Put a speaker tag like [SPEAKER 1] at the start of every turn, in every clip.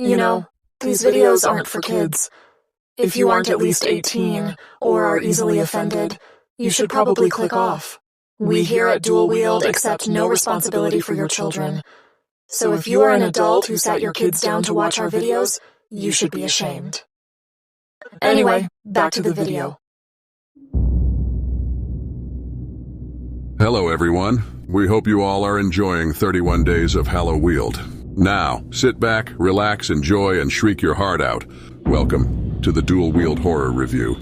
[SPEAKER 1] You know, these videos aren't for kids. If you aren't at least 18 or are easily offended, you should probably click off. We here at Dual Wield accept no responsibility for your children. So if you are an adult who sat your kids down to watch our videos, you should be ashamed. Anyway, back to the video.
[SPEAKER 2] Hello everyone. We hope you all are enjoying 31 days of Halloween. Now, sit back, relax, enjoy, and shriek your heart out. Welcome to the Dual Wield Horror Review.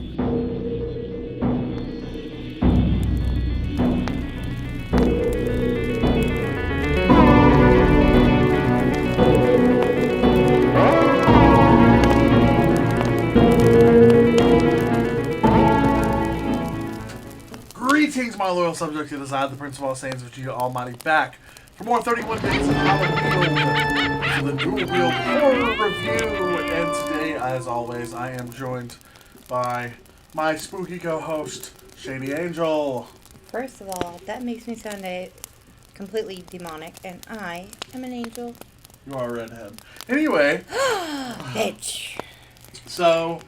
[SPEAKER 3] Greetings, my loyal subjects. It is I, the Prince of All Saints, with you Almighty, back for more 31 days of Halloween, the Dual Wield Horror Review. And today, as always, I am joined by my spooky co-host, Shady Angel.
[SPEAKER 4] First of all, that makes me sound completely demonic, and I am an angel.
[SPEAKER 3] You are a redhead. Anyway.
[SPEAKER 4] Bitch.
[SPEAKER 3] So,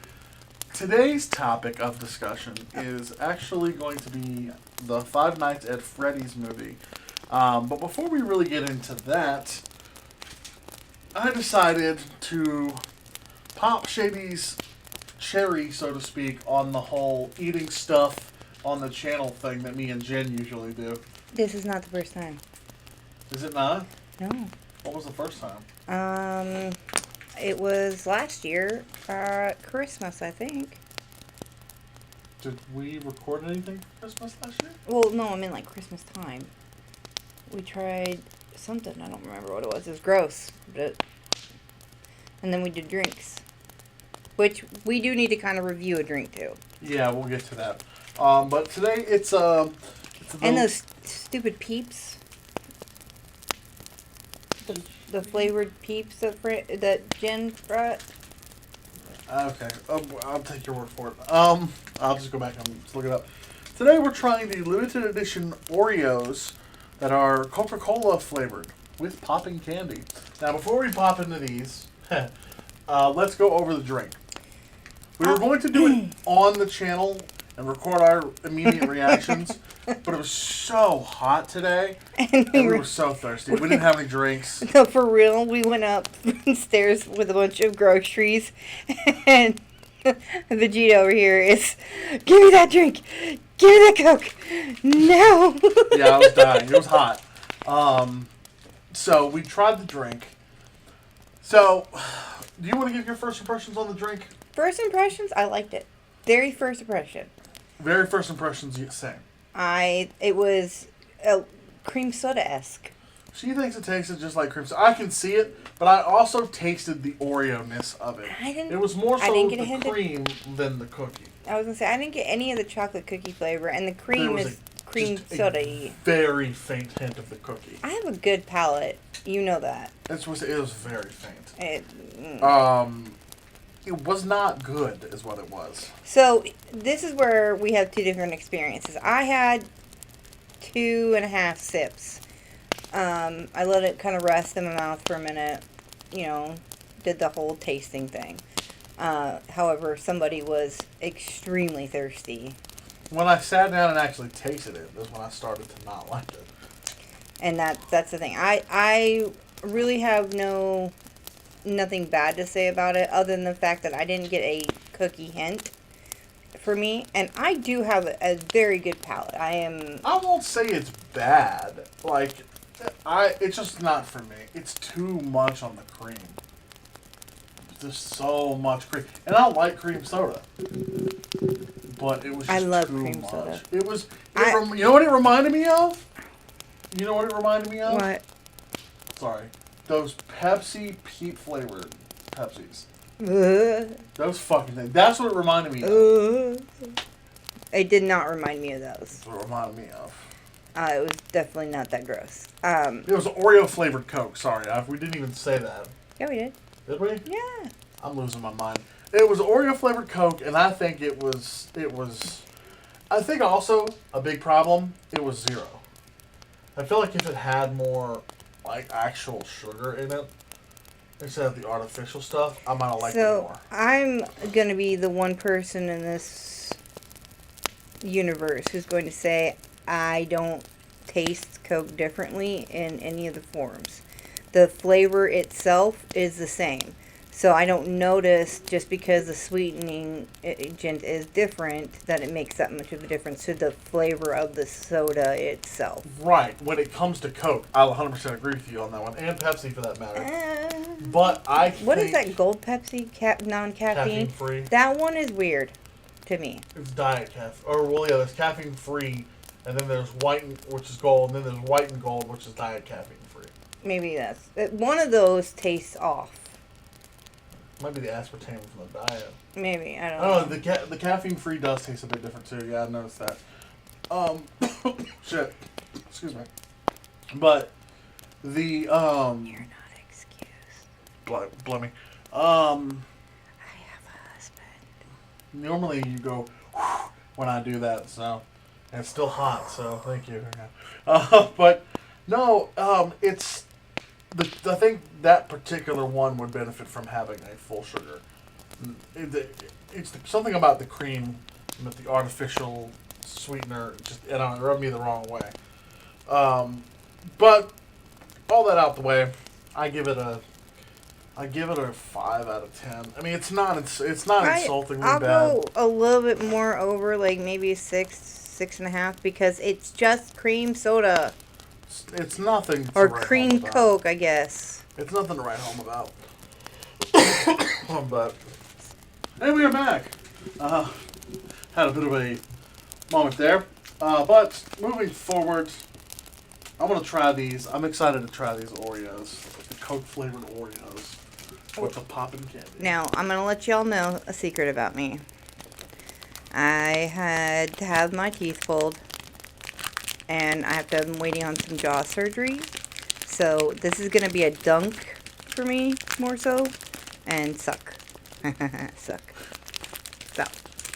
[SPEAKER 3] today's topic of discussion is actually going to be the Five Nights at Freddy's movie. But before we really get into that, I decided to pop Shady's cherry, so to speak, on the whole eating stuff on the channel thing that me and Jen usually do.
[SPEAKER 4] This is not the first time.
[SPEAKER 3] Is it not?
[SPEAKER 4] No.
[SPEAKER 3] What was the first time?
[SPEAKER 4] It was last year, Christmas, I think.
[SPEAKER 3] Did we record anything for Christmas last year?
[SPEAKER 4] Well, no, I mean like Christmas time. We tried something, I don't remember what it was. It was gross. And then we did drinks. Which, we do need to kind of review a drink, too.
[SPEAKER 3] Yeah, we'll get to that. But today, it's
[SPEAKER 4] and those stupid Peeps. The flavored Peeps that Jen brought.
[SPEAKER 3] Okay, I'll take your word for it. I'll just go back and look it up. Today we're trying the limited edition Oreos that are Coca-Cola flavored with popping candy. Now, before we pop into these, let's go over the drink. We were going to do it on the channel and record our immediate reactions, but it was so hot today, and we were so thirsty. We didn't have any drinks.
[SPEAKER 4] No, for real, we went upstairs with a bunch of groceries, and Vegeta over here is, give me that drink, give me that Coke, no.
[SPEAKER 3] Yeah, I was dying. It was hot. So we tried the drink. So, do you want to give your first impressions on the drink?
[SPEAKER 4] First impressions, I liked it. Very first impression.
[SPEAKER 3] Very first impressions, same.
[SPEAKER 4] It was a cream soda-esque.
[SPEAKER 3] She thinks it tasted just like cream soda. I can see it, but I also tasted the Oreo-ness of it. It was more so the cream than the cookie.
[SPEAKER 4] I was going to say, I didn't get any of the chocolate cookie flavor, and the cream is cream soda-y.
[SPEAKER 3] Very faint hint of the cookie.
[SPEAKER 4] I have a good palate. You know that.
[SPEAKER 3] It was very faint. It was not good, is what it was.
[SPEAKER 4] So, this is where we have two different experiences. I had 2.5 sips. I let it kind of rest in my mouth for a minute. You know, did the whole tasting thing. However, somebody was extremely thirsty.
[SPEAKER 3] When I sat down and actually tasted it, was when I started to not like it.
[SPEAKER 4] And that's the thing. I really have nothing bad to say about it other than the fact that I didn't get a cookie hint for me, and I do have a very good palate. I
[SPEAKER 3] won't say it's bad. It's just not for me. It's too much on the cream. There's so much cream, and I like cream soda, but it was just
[SPEAKER 4] I love
[SPEAKER 3] too
[SPEAKER 4] cream
[SPEAKER 3] much.
[SPEAKER 4] soda.
[SPEAKER 3] It was. You know what it reminded me of? You know what it reminded me of?
[SPEAKER 4] What?
[SPEAKER 3] Sorry. Those Pepsi Peep flavored Pepsis. Those fucking things. That's what it reminded me of.
[SPEAKER 4] It did not remind me of those.
[SPEAKER 3] That's what it reminded me of.
[SPEAKER 4] It was definitely not that gross.
[SPEAKER 3] It was Oreo flavored Coke. Sorry, we didn't even say that.
[SPEAKER 4] Yeah, we did.
[SPEAKER 3] Did we?
[SPEAKER 4] Yeah.
[SPEAKER 3] I'm losing my mind. It was Oreo flavored Coke, and I think it was. I think also a big problem. It was zero. I feel like if it had more like actual sugar in it, instead of the artificial stuff, I might have liked it
[SPEAKER 4] So
[SPEAKER 3] more.
[SPEAKER 4] I'm gonna be the one person in this universe who's going to say I don't taste Coke differently in any of the forms. The flavor itself is the same. So I don't notice just because the sweetening agent is different that it makes that much of a difference to the flavor of the soda itself.
[SPEAKER 3] Right. When it comes to Coke, I'll 100% agree with you on that one, and Pepsi for that matter. But I
[SPEAKER 4] What
[SPEAKER 3] think
[SPEAKER 4] is that Gold Pepsi non-caffeine?
[SPEAKER 3] caffeine-free.
[SPEAKER 4] That one is weird to me.
[SPEAKER 3] It's diet caffeine. Or, well, yeah, there's caffeine-free, and then there's white, which is gold, and then there's white and gold, which is diet caffeine-free.
[SPEAKER 4] Maybe that's... One of those tastes off.
[SPEAKER 3] Might be the aspartame from the diet.
[SPEAKER 4] Maybe, I don't
[SPEAKER 3] I
[SPEAKER 4] know.
[SPEAKER 3] don't know, the caffeine-free does taste a bit different, too. Yeah, I noticed that. Shit. Excuse me. But, the,
[SPEAKER 4] You're not excused.
[SPEAKER 3] Blimey.
[SPEAKER 4] I have a husband.
[SPEAKER 3] Normally you go when I do that, so and it's still hot, so thank you. But no, it's I think that particular one would benefit from having a full sugar. It's something about the cream with the artificial sweetener. Just it rubbed me the wrong way. But all that out the way, I give it a 5 out of 10. I mean, it's not insultingly
[SPEAKER 4] I'll
[SPEAKER 3] bad.
[SPEAKER 4] go a little bit more over, like maybe a 6.5, because it's just cream soda.
[SPEAKER 3] It's nothing to
[SPEAKER 4] Or
[SPEAKER 3] write
[SPEAKER 4] cream
[SPEAKER 3] home about.
[SPEAKER 4] Coke, I guess.
[SPEAKER 3] It's nothing to write home about. But and we are back. Had a bit of a moment there. But moving forward, I'm gonna try these. I'm excited to try these Oreos, the Coke flavored Oreos with the poppin' candy.
[SPEAKER 4] Now, I'm going to let y'all know a secret about me. I had to have my teeth pulled, and I have to have them waiting on some jaw surgery. So, this is going to be a dunk for me, more so, and suck. Suck. So,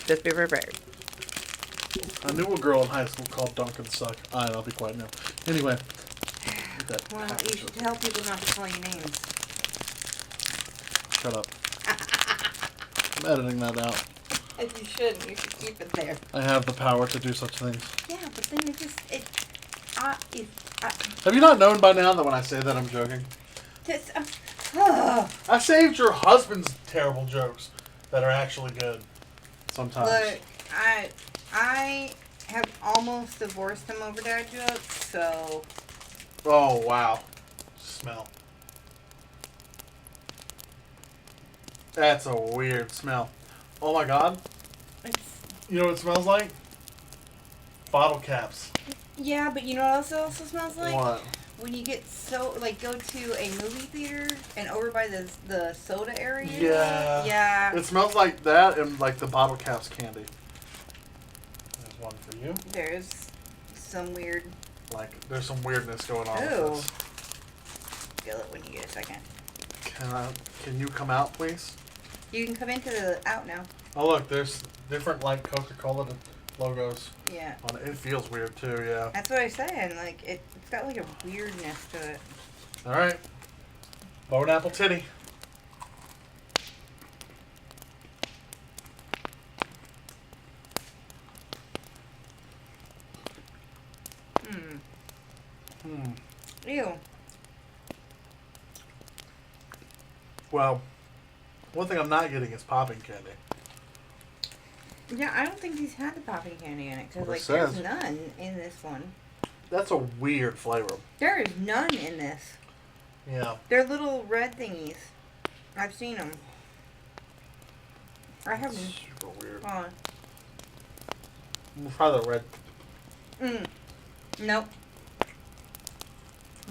[SPEAKER 4] just be prepared.
[SPEAKER 3] I knew a girl in high school called Duncan Suck. Alright, I'll be quiet now. Anyway.
[SPEAKER 4] Well, you should tell people not to call you names.
[SPEAKER 3] Shut up. I'm editing that out.
[SPEAKER 4] You shouldn't. You should keep it there.
[SPEAKER 3] I have the power to do such things.
[SPEAKER 4] Yeah, but then
[SPEAKER 3] Have you not known by now that when I say that I'm joking? I saved your husband's terrible jokes that are actually good. Sometimes.
[SPEAKER 4] Look, I have almost divorced him over dad jokes, so...
[SPEAKER 3] Oh, wow. Smell. That's a weird smell. Oh my god. You know what it smells like? Bottle caps.
[SPEAKER 4] Yeah, but you know what also smells like?
[SPEAKER 3] What?
[SPEAKER 4] When you get go to a movie theater and over by the soda area.
[SPEAKER 3] Yeah.
[SPEAKER 4] Yeah.
[SPEAKER 3] It smells like that and like the bottle caps candy. There's one for you.
[SPEAKER 4] There's some weird...
[SPEAKER 3] Like, there's some weirdness going on
[SPEAKER 4] Ooh.
[SPEAKER 3] with this.
[SPEAKER 4] Feel it when you get a second.
[SPEAKER 3] Can you come out, please?
[SPEAKER 4] You can come into the out now.
[SPEAKER 3] Oh, look, there's different, like, Coca-Cola logos
[SPEAKER 4] Yeah.
[SPEAKER 3] on it. It feels weird, too, yeah.
[SPEAKER 4] That's what I was saying. Like, it's got like a weirdness to it.
[SPEAKER 3] All right. Bow and apple titty.
[SPEAKER 4] Ew.
[SPEAKER 3] Well, one thing I'm not getting is popping candy.
[SPEAKER 4] Yeah, I don't think these had the popping candy in it because,
[SPEAKER 3] Well,
[SPEAKER 4] like,
[SPEAKER 3] it
[SPEAKER 4] there's
[SPEAKER 3] says.
[SPEAKER 4] none in this one.
[SPEAKER 3] That's a weird flavor.
[SPEAKER 4] There is none in this.
[SPEAKER 3] Yeah.
[SPEAKER 4] They're little red thingies. I've seen them. I
[SPEAKER 3] That's
[SPEAKER 4] haven't.
[SPEAKER 3] super weird.
[SPEAKER 4] Hold on.
[SPEAKER 3] We'll try the red.
[SPEAKER 4] Nope.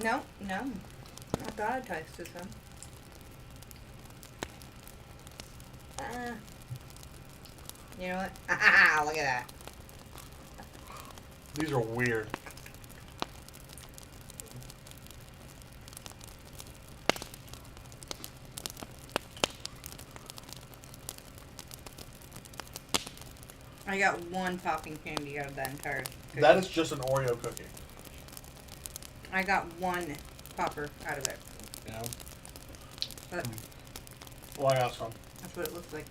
[SPEAKER 4] No. I thought I tasted some. You know what? Look at that.
[SPEAKER 3] These are weird.
[SPEAKER 4] I got one popping candy out of that entire cookie.
[SPEAKER 3] That is just an Oreo cookie.
[SPEAKER 4] I got one popper out of it.
[SPEAKER 3] Yeah.
[SPEAKER 4] But
[SPEAKER 3] Well, I got some.
[SPEAKER 4] that's what it looks like.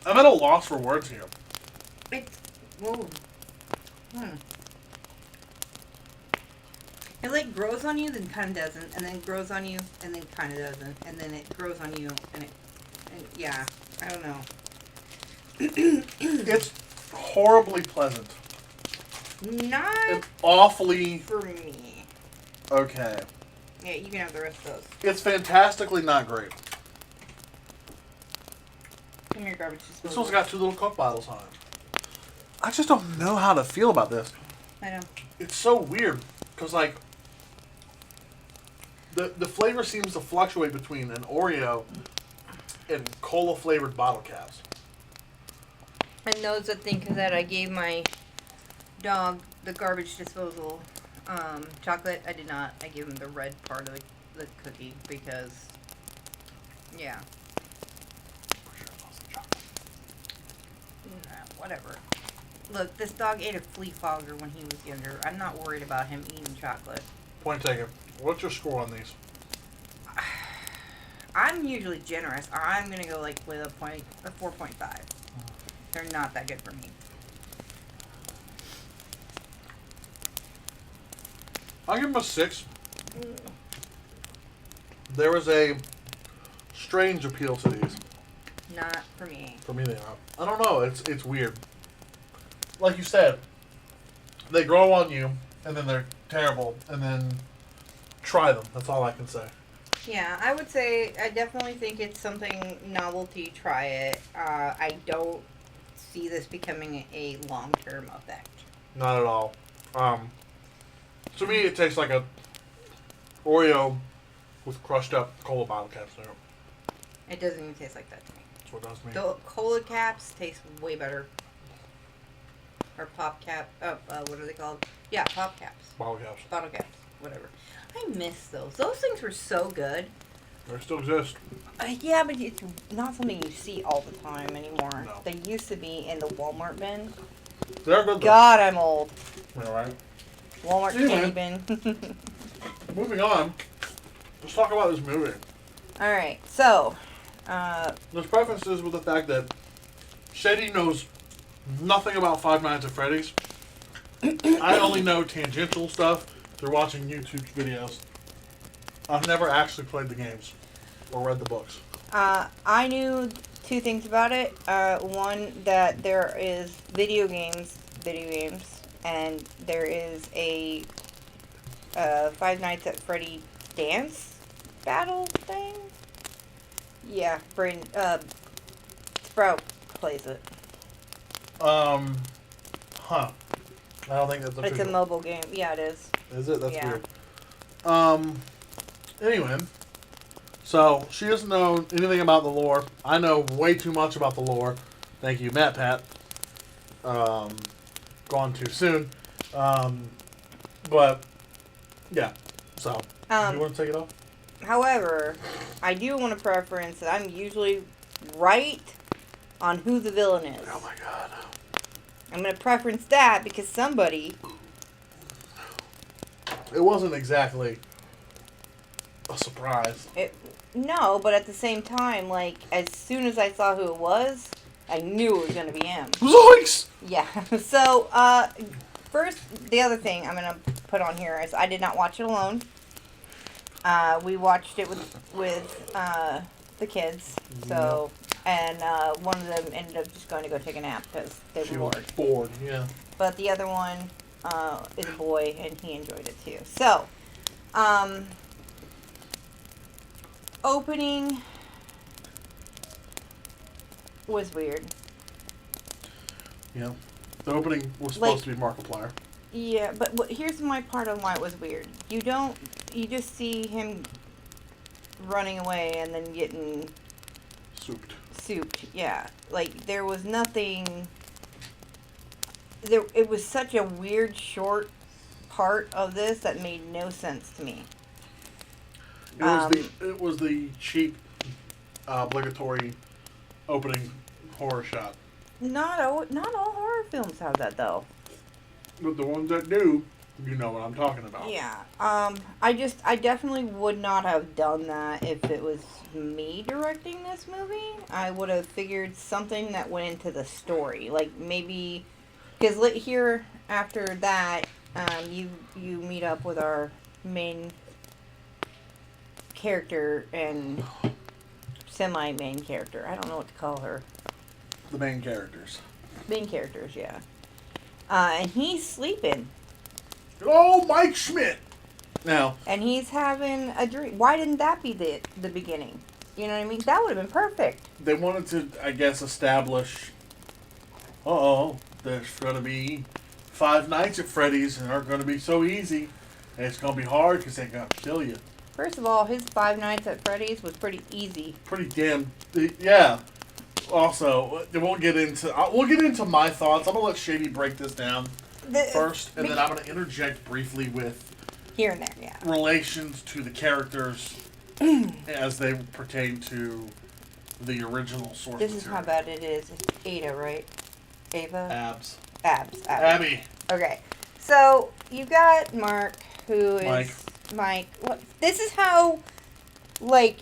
[SPEAKER 3] I'm at a loss for words here.
[SPEAKER 4] It's It like grows on you, then kind of doesn't, and then grows on you, and then kind of doesn't, and then it grows on you, and yeah, I don't know.
[SPEAKER 3] It's horribly pleasant.
[SPEAKER 4] Not
[SPEAKER 3] It's awfully
[SPEAKER 4] for me.
[SPEAKER 3] okay.
[SPEAKER 4] Yeah, you can have the rest of those.
[SPEAKER 3] It's fantastically not great.
[SPEAKER 4] Come here, garbage
[SPEAKER 3] This
[SPEAKER 4] disposal.
[SPEAKER 3] one's got 2 little Coke bottles on it. I just don't know how to feel about this.
[SPEAKER 4] I know.
[SPEAKER 3] It's so weird because like the flavor seems to fluctuate between an Oreo and cola flavored bottle caps.
[SPEAKER 4] And those that think that I gave my dog the garbage disposal chocolate, I did not. I gave him the red part of the cookie because, yeah. Nah, whatever. Look, this dog ate a flea fogger when he was younger. I'm not worried about him eating chocolate.
[SPEAKER 3] Point taken. What's your score on these?
[SPEAKER 4] I'm usually generous. I'm gonna go like with a 4.5. They're not that good for me.
[SPEAKER 3] I'll give them a 6. There is a strange appeal to these.
[SPEAKER 4] Not for me.
[SPEAKER 3] For me, they are. I don't know. It's weird. Like you said, they grow on you, and then they're terrible, and then try them. That's all I can say.
[SPEAKER 4] Yeah, I would say I definitely think it's something novelty. Try it. I don't see this becoming a long-term effect.
[SPEAKER 3] Not at all. To me, it tastes like a Oreo with crushed up cola bottle caps in it.
[SPEAKER 4] It doesn't even taste like that to me.
[SPEAKER 3] That's what it does to me.
[SPEAKER 4] The cola caps taste way better. Or pop cap. What are they called? Yeah, pop caps.
[SPEAKER 3] Bottle caps.
[SPEAKER 4] Bottle caps. Whatever. I miss those. Those things were so good.
[SPEAKER 3] They still exist.
[SPEAKER 4] Yeah, but it's not something you see all the time anymore.
[SPEAKER 3] No.
[SPEAKER 4] They used to be in the Walmart bin.
[SPEAKER 3] They're good though.
[SPEAKER 4] God, I'm old.
[SPEAKER 3] All right.
[SPEAKER 4] Walmart
[SPEAKER 3] Anyway.
[SPEAKER 4] candy bin.
[SPEAKER 3] Moving on. Let's talk about this movie.
[SPEAKER 4] Alright, so,
[SPEAKER 3] There's preferences with the fact that Shady knows nothing about Five Nights at Freddy's. I only know tangential stuff through watching YouTube videos. I've never actually played the games or read the books.
[SPEAKER 4] I knew 2 things about it. One, that there is video games, and there is a Five Nights at Freddy dance battle thing. Yeah, Sprout plays it.
[SPEAKER 3] Huh. I don't think that's official.
[SPEAKER 4] It's a mobile game. Yeah, it is.
[SPEAKER 3] Is it? That's
[SPEAKER 4] Yeah.
[SPEAKER 3] weird. Anyway. So, she doesn't know anything about the lore. I know way too much about the lore. Thank you, Matt Pat. Gone too soon. But, yeah. So, you want to take it off?
[SPEAKER 4] However, I do want to preference that I'm usually right on who the villain is.
[SPEAKER 3] Oh my god.
[SPEAKER 4] I'm going to preference that because somebody...
[SPEAKER 3] It wasn't exactly a surprise.
[SPEAKER 4] No, but at the same time, like, as soon as I saw who it was, I knew it was going to be him.
[SPEAKER 3] Zoinks!
[SPEAKER 4] Yeah. So, first, the other thing I'm going to put on here is I did not watch it alone. We watched it with the kids. So, and one of them ended up just going to go take a nap because they
[SPEAKER 3] She
[SPEAKER 4] were
[SPEAKER 3] was
[SPEAKER 4] bored.
[SPEAKER 3] bored, yeah.
[SPEAKER 4] But the other one is a boy, and he enjoyed it too. So, opening was weird.
[SPEAKER 3] Yeah. The opening was supposed to be Markiplier.
[SPEAKER 4] Yeah, but here's my part on why it was weird. You just see him running away and then getting souped. Yeah. Like, there was nothing... It was such a weird, short part of this that made no sense to me.
[SPEAKER 3] It was the cheap, obligatory opening horror shot.
[SPEAKER 4] Not all horror films have that, though.
[SPEAKER 3] But the ones that do, you know what I'm talking about.
[SPEAKER 4] Yeah. I definitely would not have done that if it was me directing this movie. I would have figured something that went into the story, like maybe because here after that, you meet up with our main character and semi-main character. I don't know what to call her.
[SPEAKER 3] The main characters.
[SPEAKER 4] Main characters, yeah. And he's sleeping.
[SPEAKER 3] Oh, Mike Schmidt! Now.
[SPEAKER 4] And he's having a dream. Why didn't that be the beginning? You know what I mean? That would have been perfect.
[SPEAKER 3] They wanted to, I guess, establish, there's going to be 5 nights at Freddy's and aren't going to be so easy. And it's going to be hard because they're going to kill you.
[SPEAKER 4] First of all, his 5 nights at Freddy's was pretty easy.
[SPEAKER 3] Pretty damn, yeah. Also, we'll get into my thoughts. I'm going to let Shady break this down first, and then I'm going to interject briefly with
[SPEAKER 4] here and there, yeah.
[SPEAKER 3] relations to the characters as they pertain to the original source
[SPEAKER 4] This
[SPEAKER 3] material.
[SPEAKER 4] is how bad it is. It's Ada, right? Ava?
[SPEAKER 3] Abs.
[SPEAKER 4] Abby. Okay. So, you've got Mark, who is... Mike. What? This is how, like,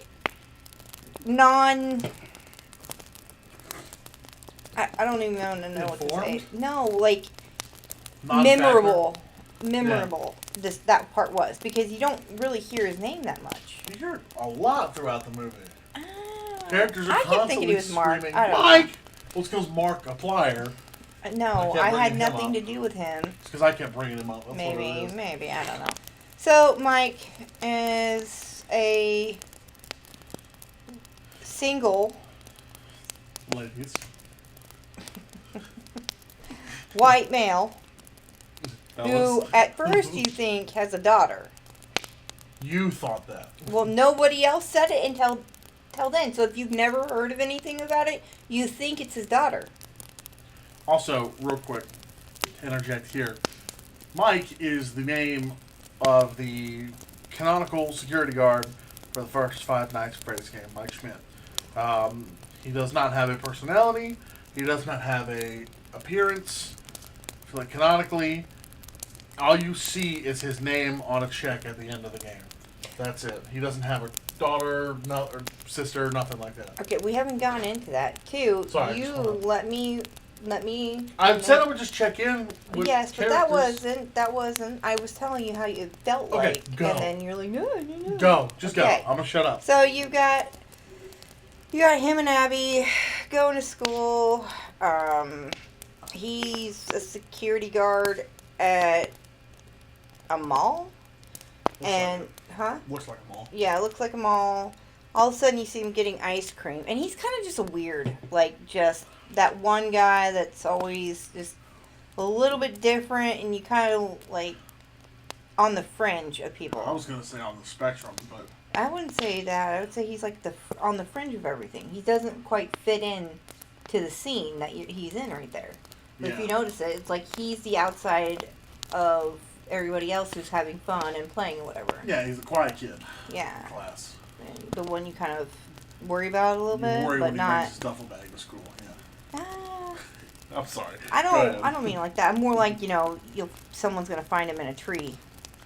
[SPEAKER 4] I don't even know what to say. No, like, memorable. Yeah. That part was, because you don't really hear his name that much.
[SPEAKER 3] You hear it a lot throughout the movie. Characters are
[SPEAKER 4] I kept thinking he was Mark.
[SPEAKER 3] screaming,
[SPEAKER 4] I don't
[SPEAKER 3] Mike!
[SPEAKER 4] know.
[SPEAKER 3] Well, it's because Mark, a plier.
[SPEAKER 4] No, I had nothing to do with him.
[SPEAKER 3] It's because I kept bringing him up. That's
[SPEAKER 4] Maybe, I don't know. So, Mike is a single
[SPEAKER 3] Ladies.
[SPEAKER 4] white male who, at first, you think has a daughter.
[SPEAKER 3] You thought that.
[SPEAKER 4] Well, nobody else said it until then. So if you've never heard of anything about it, you think it's his daughter.
[SPEAKER 3] Also, real quick, to interject here, Mike is the name of the canonical security guard for the first 5 nights of Freddy's game, Mike Schmidt. He does not have a personality. He does not have a appearance. So, like, canonically, all you see is his name on a check at the end of the game. That's it. He doesn't have a daughter, or sister, nothing like that.
[SPEAKER 4] Okay, we haven't gone into that. Too.
[SPEAKER 3] Sorry,
[SPEAKER 4] you let me.
[SPEAKER 3] I said I would just check in with
[SPEAKER 4] yes, but
[SPEAKER 3] characters.
[SPEAKER 4] that wasn't. I was telling you how you felt
[SPEAKER 3] okay,
[SPEAKER 4] like,
[SPEAKER 3] go.
[SPEAKER 4] and then you're like, no.
[SPEAKER 3] Go, just
[SPEAKER 4] okay.
[SPEAKER 3] go. I'm gonna shut up.
[SPEAKER 4] So you got him and Abby going to school. He's a security guard at a mall,
[SPEAKER 3] Looks like a mall.
[SPEAKER 4] Yeah, it looks like a mall. All of a sudden, you see him getting ice cream, and he's kind of just a weird, like, just that one guy that's always just a little bit different, and you kind of, like, on the fringe of people.
[SPEAKER 3] I was going to say on the spectrum, but...
[SPEAKER 4] I wouldn't say that. I would say he's, like, on the fringe of everything. He doesn't quite fit in to the scene that he's in right there. But if you notice it, it's like he's the outside of everybody else who's having fun and playing or whatever.
[SPEAKER 3] Yeah, he's a quiet kid.
[SPEAKER 4] Yeah.
[SPEAKER 3] In class.
[SPEAKER 4] And the one you kind of worry about a little bit,
[SPEAKER 3] worry
[SPEAKER 4] but
[SPEAKER 3] when
[SPEAKER 4] not.
[SPEAKER 3] He brings his duffel bag to school. Yeah. I'm sorry.
[SPEAKER 4] I don't mean like that. I'm more like, someone's gonna find him in a tree.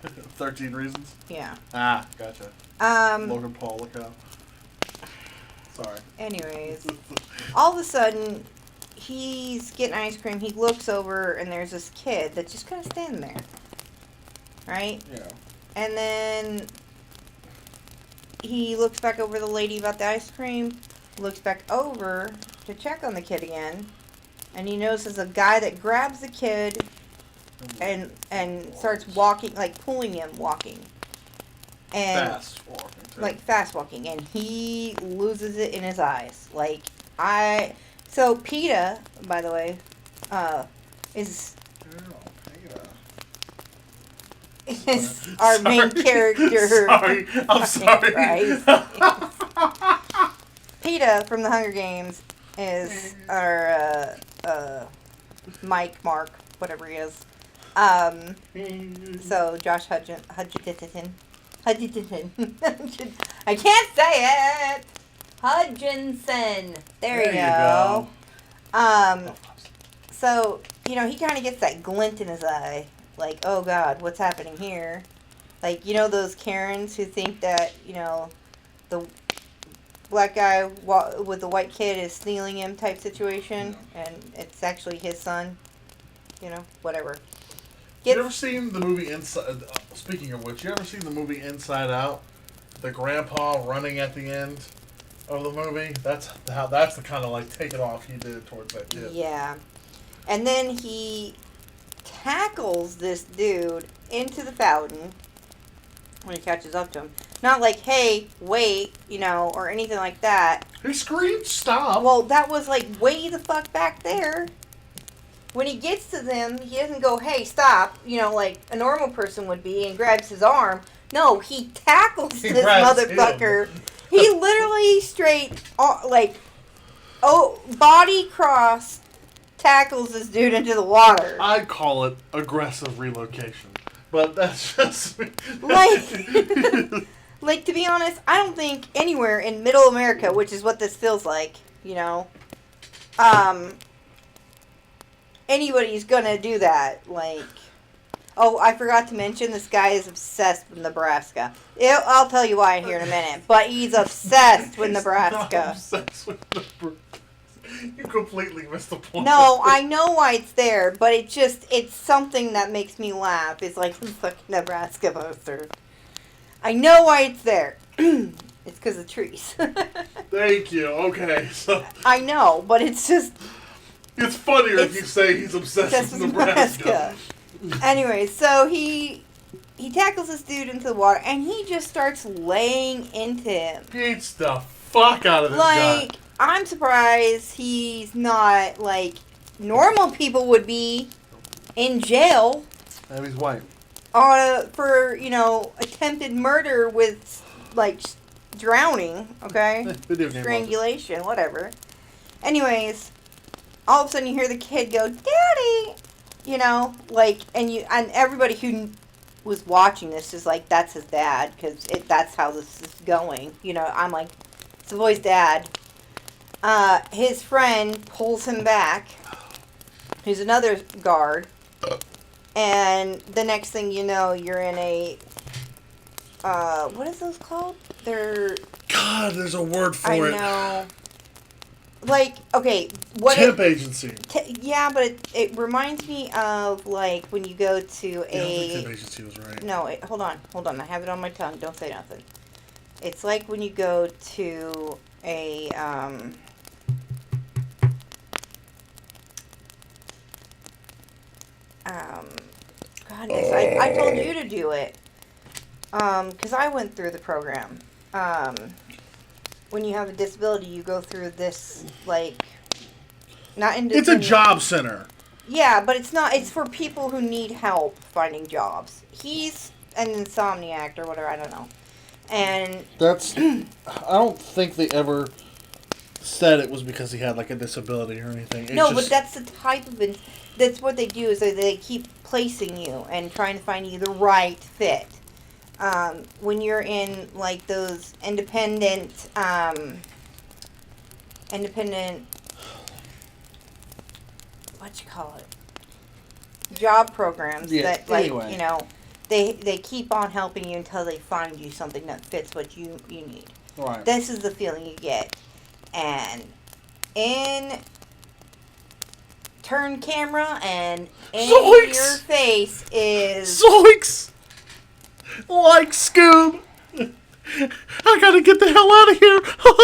[SPEAKER 3] 13 Reasons.
[SPEAKER 4] Yeah.
[SPEAKER 3] Ah, gotcha. Logan Paul, look out. Sorry.
[SPEAKER 4] Anyways, all of a sudden, he's getting ice cream. He looks over, and there's this kid that's just kind of standing there. Right?
[SPEAKER 3] Yeah.
[SPEAKER 4] And then he looks back over the lady about the ice cream, looks back over to check on the kid again, and he notices a guy that grabs the kid and starts walking, like pulling him, walking. And
[SPEAKER 3] fast walking, too.
[SPEAKER 4] Like fast walking, and he loses it in his eyes. So PETA, by the way, is our main character.
[SPEAKER 3] Sorry, I'm sorry.
[SPEAKER 4] PETA from the Hunger Games is our Mike, Mark, whatever he is. So Josh Hutcherson. I can't say it. Hutchinson. There you go. So he kind of gets that glint in his eye. Like, oh God, what's happening here? Like, those Karens who think that, the black guy with the white kid is stealing him type situation, and it's actually his son. Whatever.
[SPEAKER 3] You ever seen the movie Inside? Speaking of which, you ever seen the movie Inside Out? The grandpa running at the end of the movie. That's the kind of like take it off he did towards that kid.
[SPEAKER 4] Yeah, and then he tackles this dude into the fountain when he catches up to him. Not like, hey, wait, or anything like that.
[SPEAKER 3] He screamed, stop.
[SPEAKER 4] Well, that was like way the fuck back there. When he gets to them, he doesn't go, hey, stop, like a normal person would be, and grabs his arm. No, he tackles this motherfucker. He literally straight, body cross tackles this dude into the water.
[SPEAKER 3] I'd call it aggressive relocation. But that's just...
[SPEAKER 4] Like, to be honest, I don't think anywhere in Middle America, which is what this feels like, anybody's gonna do that. Like, oh, I forgot to mention, this guy is obsessed with Nebraska. I'll tell you why here in a minute, but he's obsessed with Nebraska.
[SPEAKER 3] Not obsessed with Nebraska. You completely missed the point.
[SPEAKER 4] No, I know why it's there, but it's something that makes me laugh. It's like the fucking Nebraska poster. I know why it's there. It's because of trees.
[SPEAKER 3] Thank you. Okay, so...
[SPEAKER 4] I know, but it's just...
[SPEAKER 3] It's funnier if you say he's obsessed with Nebraska.
[SPEAKER 4] Anyway, so he tackles this dude into the water, and he just starts laying into him.
[SPEAKER 3] Beats the fuck out of this guy.
[SPEAKER 4] Like, I'm surprised he's not, like, normal people would be in jail.
[SPEAKER 3] And he's white.
[SPEAKER 4] For, attempted murder with, like, drowning, okay? Strangulation, whatever. Anyways, all of a sudden you hear the kid go, Daddy! And everybody who was watching this is like, that's his dad, because that's how this is going. I'm like, it's the boy's dad. His friend pulls him back, who's another guard, and the next thing you know, you're in a, what is those called?
[SPEAKER 3] God, there's a word for it.
[SPEAKER 4] I know. Like, okay,
[SPEAKER 3] temp agency.
[SPEAKER 4] Yeah, but it reminds me of, like, when you go to
[SPEAKER 3] I don't think temp agency was right.
[SPEAKER 4] No, hold on. I have it on my tongue. Don't say nothing. It's like when you go to a, goodness, I told you to do it. Because I went through the program. When you have a disability, you go through this, like, not in...
[SPEAKER 3] It's a job center.
[SPEAKER 4] Yeah, but it's not. It's for people who need help finding jobs. He's an insomniac or whatever, I don't know. And...
[SPEAKER 3] That's... I don't think they ever said it was because he had, like, a disability or anything.
[SPEAKER 4] But that's the type of... That's what they do, is they keep placing you and trying to find you the right fit. When you're in, like, those independent, what you call it, job programs that, like, anyway. They keep on helping you until they find you something that fits what you need.
[SPEAKER 3] Right.
[SPEAKER 4] This is the feeling you get. And in turn camera and in
[SPEAKER 3] Zoinks!
[SPEAKER 4] your face is...
[SPEAKER 3] Zoinks! Like Scoob! I gotta get the hell out of here!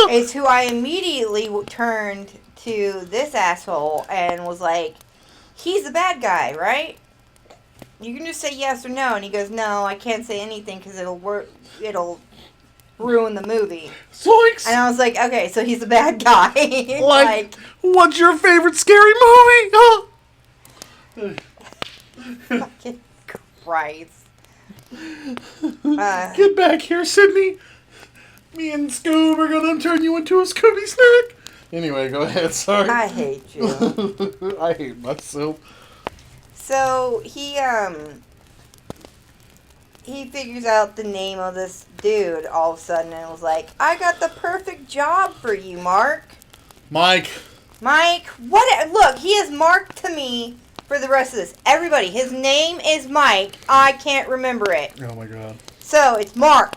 [SPEAKER 4] It's who I immediately turned to this asshole and was like, he's the bad guy, right? You can just say yes or no. And he goes, no, I can't say anything because it'll ruin the movie.
[SPEAKER 3] Zoinks!
[SPEAKER 4] And I was like, okay, so he's the bad guy.
[SPEAKER 3] like, what's your favorite scary movie?
[SPEAKER 4] Fucking Christ.
[SPEAKER 3] Get back here, Sydney. Me and Scoob are gonna turn you into a Scooby snack. Anyway, go ahead, sorry.
[SPEAKER 4] I hate you.
[SPEAKER 3] I hate myself.
[SPEAKER 4] So, he figures out the name of this dude all of a sudden and was like, I got the perfect job for you, Mark.
[SPEAKER 3] Mike,
[SPEAKER 4] what? Look, he is Mark to me for the rest of this. Everybody, his name is Mike. I can't remember it.
[SPEAKER 3] Oh my god.
[SPEAKER 4] So, it's Mark.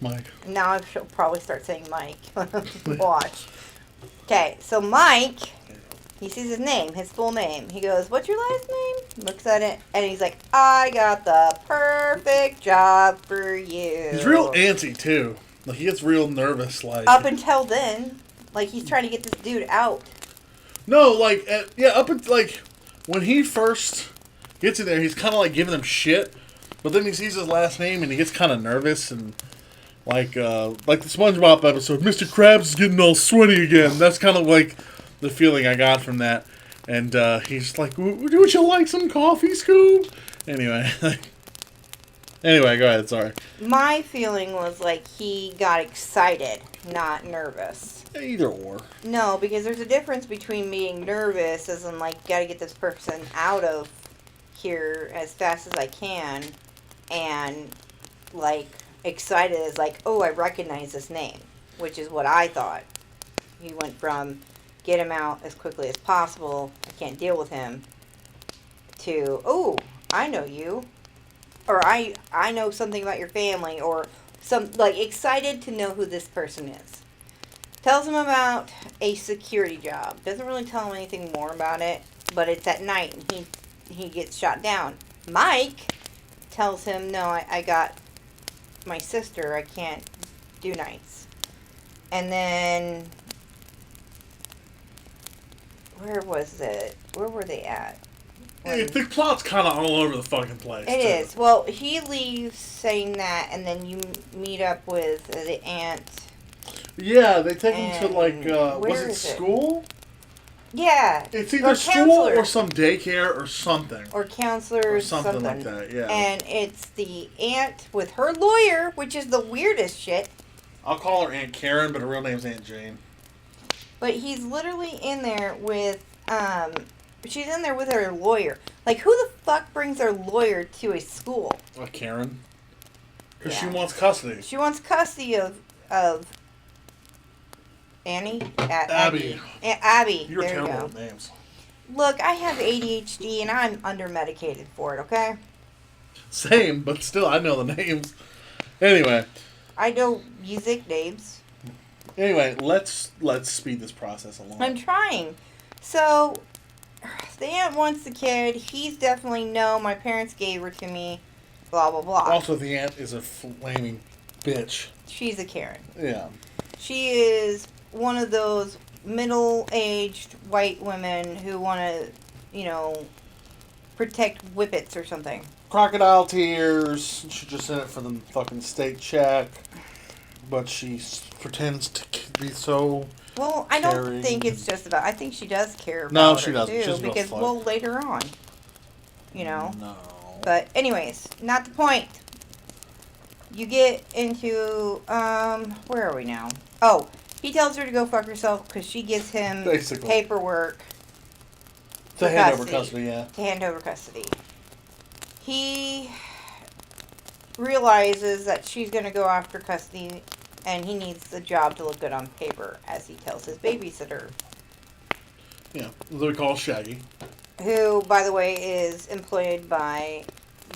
[SPEAKER 3] Mike.
[SPEAKER 4] Now I should probably start saying Mike. Watch. Okay, so Mike, he sees his name, his full name. He goes, "What's your last name?" Looks at it, and he's like, "I got the perfect job for you."
[SPEAKER 3] He's real antsy, too. Like, he gets real nervous, like...
[SPEAKER 4] Up until then, like, he's trying to get this dude out.
[SPEAKER 3] No, like, up until, like, when he first gets in there, he's kind of, like, giving him shit. But then he sees his last name, and he gets kind of nervous, and... Like the SpongeBob episode, Mr. Krabs is getting all sweaty again. That's kind of like the feeling I got from that. And he's like, would you like some coffee, Scoob? Anyway. Anyway, go ahead, sorry.
[SPEAKER 4] My feeling was like he got excited, not nervous.
[SPEAKER 3] Either or.
[SPEAKER 4] No, because there's a difference between being nervous, as in like, gotta get this person out of here as fast as I can, and like... excited is like, oh, I recognize this name, which is what I thought. He went from get him out as quickly as possible, I can't deal with him, to, oh, I know you, or I know something about your family, or some, like, excited to know who this person is. Tells him about a security job. Doesn't really tell him anything more about it, but it's at night and he gets shot down. Mike tells him, no, I got my sister, I can't do nights. And then where was it? Where were they at?
[SPEAKER 3] The plot's kind of all over the fucking place.
[SPEAKER 4] It is. Well, he leaves saying that, and then you meet up with the aunt.
[SPEAKER 3] Yeah, they take him to, like, was it
[SPEAKER 4] is
[SPEAKER 3] school?
[SPEAKER 4] Yeah.
[SPEAKER 3] It's either school or some daycare or something.
[SPEAKER 4] Or counselor or something
[SPEAKER 3] like that, yeah.
[SPEAKER 4] And it's the aunt with her lawyer, which is the weirdest shit.
[SPEAKER 3] I'll call her Aunt Karen, but her real name's Aunt Jane.
[SPEAKER 4] But he's literally in there with, she's in there with her lawyer. Like, who the fuck brings their lawyer to a school?
[SPEAKER 3] Karen? Because
[SPEAKER 4] Yeah.
[SPEAKER 3] she wants custody.
[SPEAKER 4] She wants custody of Annie?
[SPEAKER 3] Abby.
[SPEAKER 4] Abby.
[SPEAKER 3] You're
[SPEAKER 4] there
[SPEAKER 3] terrible
[SPEAKER 4] you go.
[SPEAKER 3] with names.
[SPEAKER 4] Look, I have ADHD and I'm under-medicated for it, okay?
[SPEAKER 3] Same, but still, I know the names. Anyway.
[SPEAKER 4] I know music names.
[SPEAKER 3] Anyway, let's speed this process along.
[SPEAKER 4] I'm trying. So, the aunt wants the kid. He's definitely, no, my parents gave her to me. Blah, blah, blah.
[SPEAKER 3] Also, the aunt is a flaming bitch.
[SPEAKER 4] She's a Karen.
[SPEAKER 3] Yeah.
[SPEAKER 4] She is one of those middle-aged white women who want to, protect whippets or something.
[SPEAKER 3] Crocodile tears. She just in it for the fucking state check. But she pretends to be so...
[SPEAKER 4] Well, I don't
[SPEAKER 3] caring.
[SPEAKER 4] think it's just about... I think she does care about
[SPEAKER 3] No,
[SPEAKER 4] her,
[SPEAKER 3] she doesn't.
[SPEAKER 4] too.
[SPEAKER 3] She doesn't give a
[SPEAKER 4] because,
[SPEAKER 3] fuck.
[SPEAKER 4] well, later on.
[SPEAKER 3] No.
[SPEAKER 4] But, anyways, not the point. You get into, where are we now? Oh, he tells her to go fuck herself because she gives him
[SPEAKER 3] Basically.
[SPEAKER 4] paperwork
[SPEAKER 3] To hand over custody, yeah.
[SPEAKER 4] to hand over custody. He realizes that she's going to go after custody and he needs the job to look good on paper, as he tells his babysitter.
[SPEAKER 3] Yeah, they call Shaggy.
[SPEAKER 4] Who, by the way, is employed by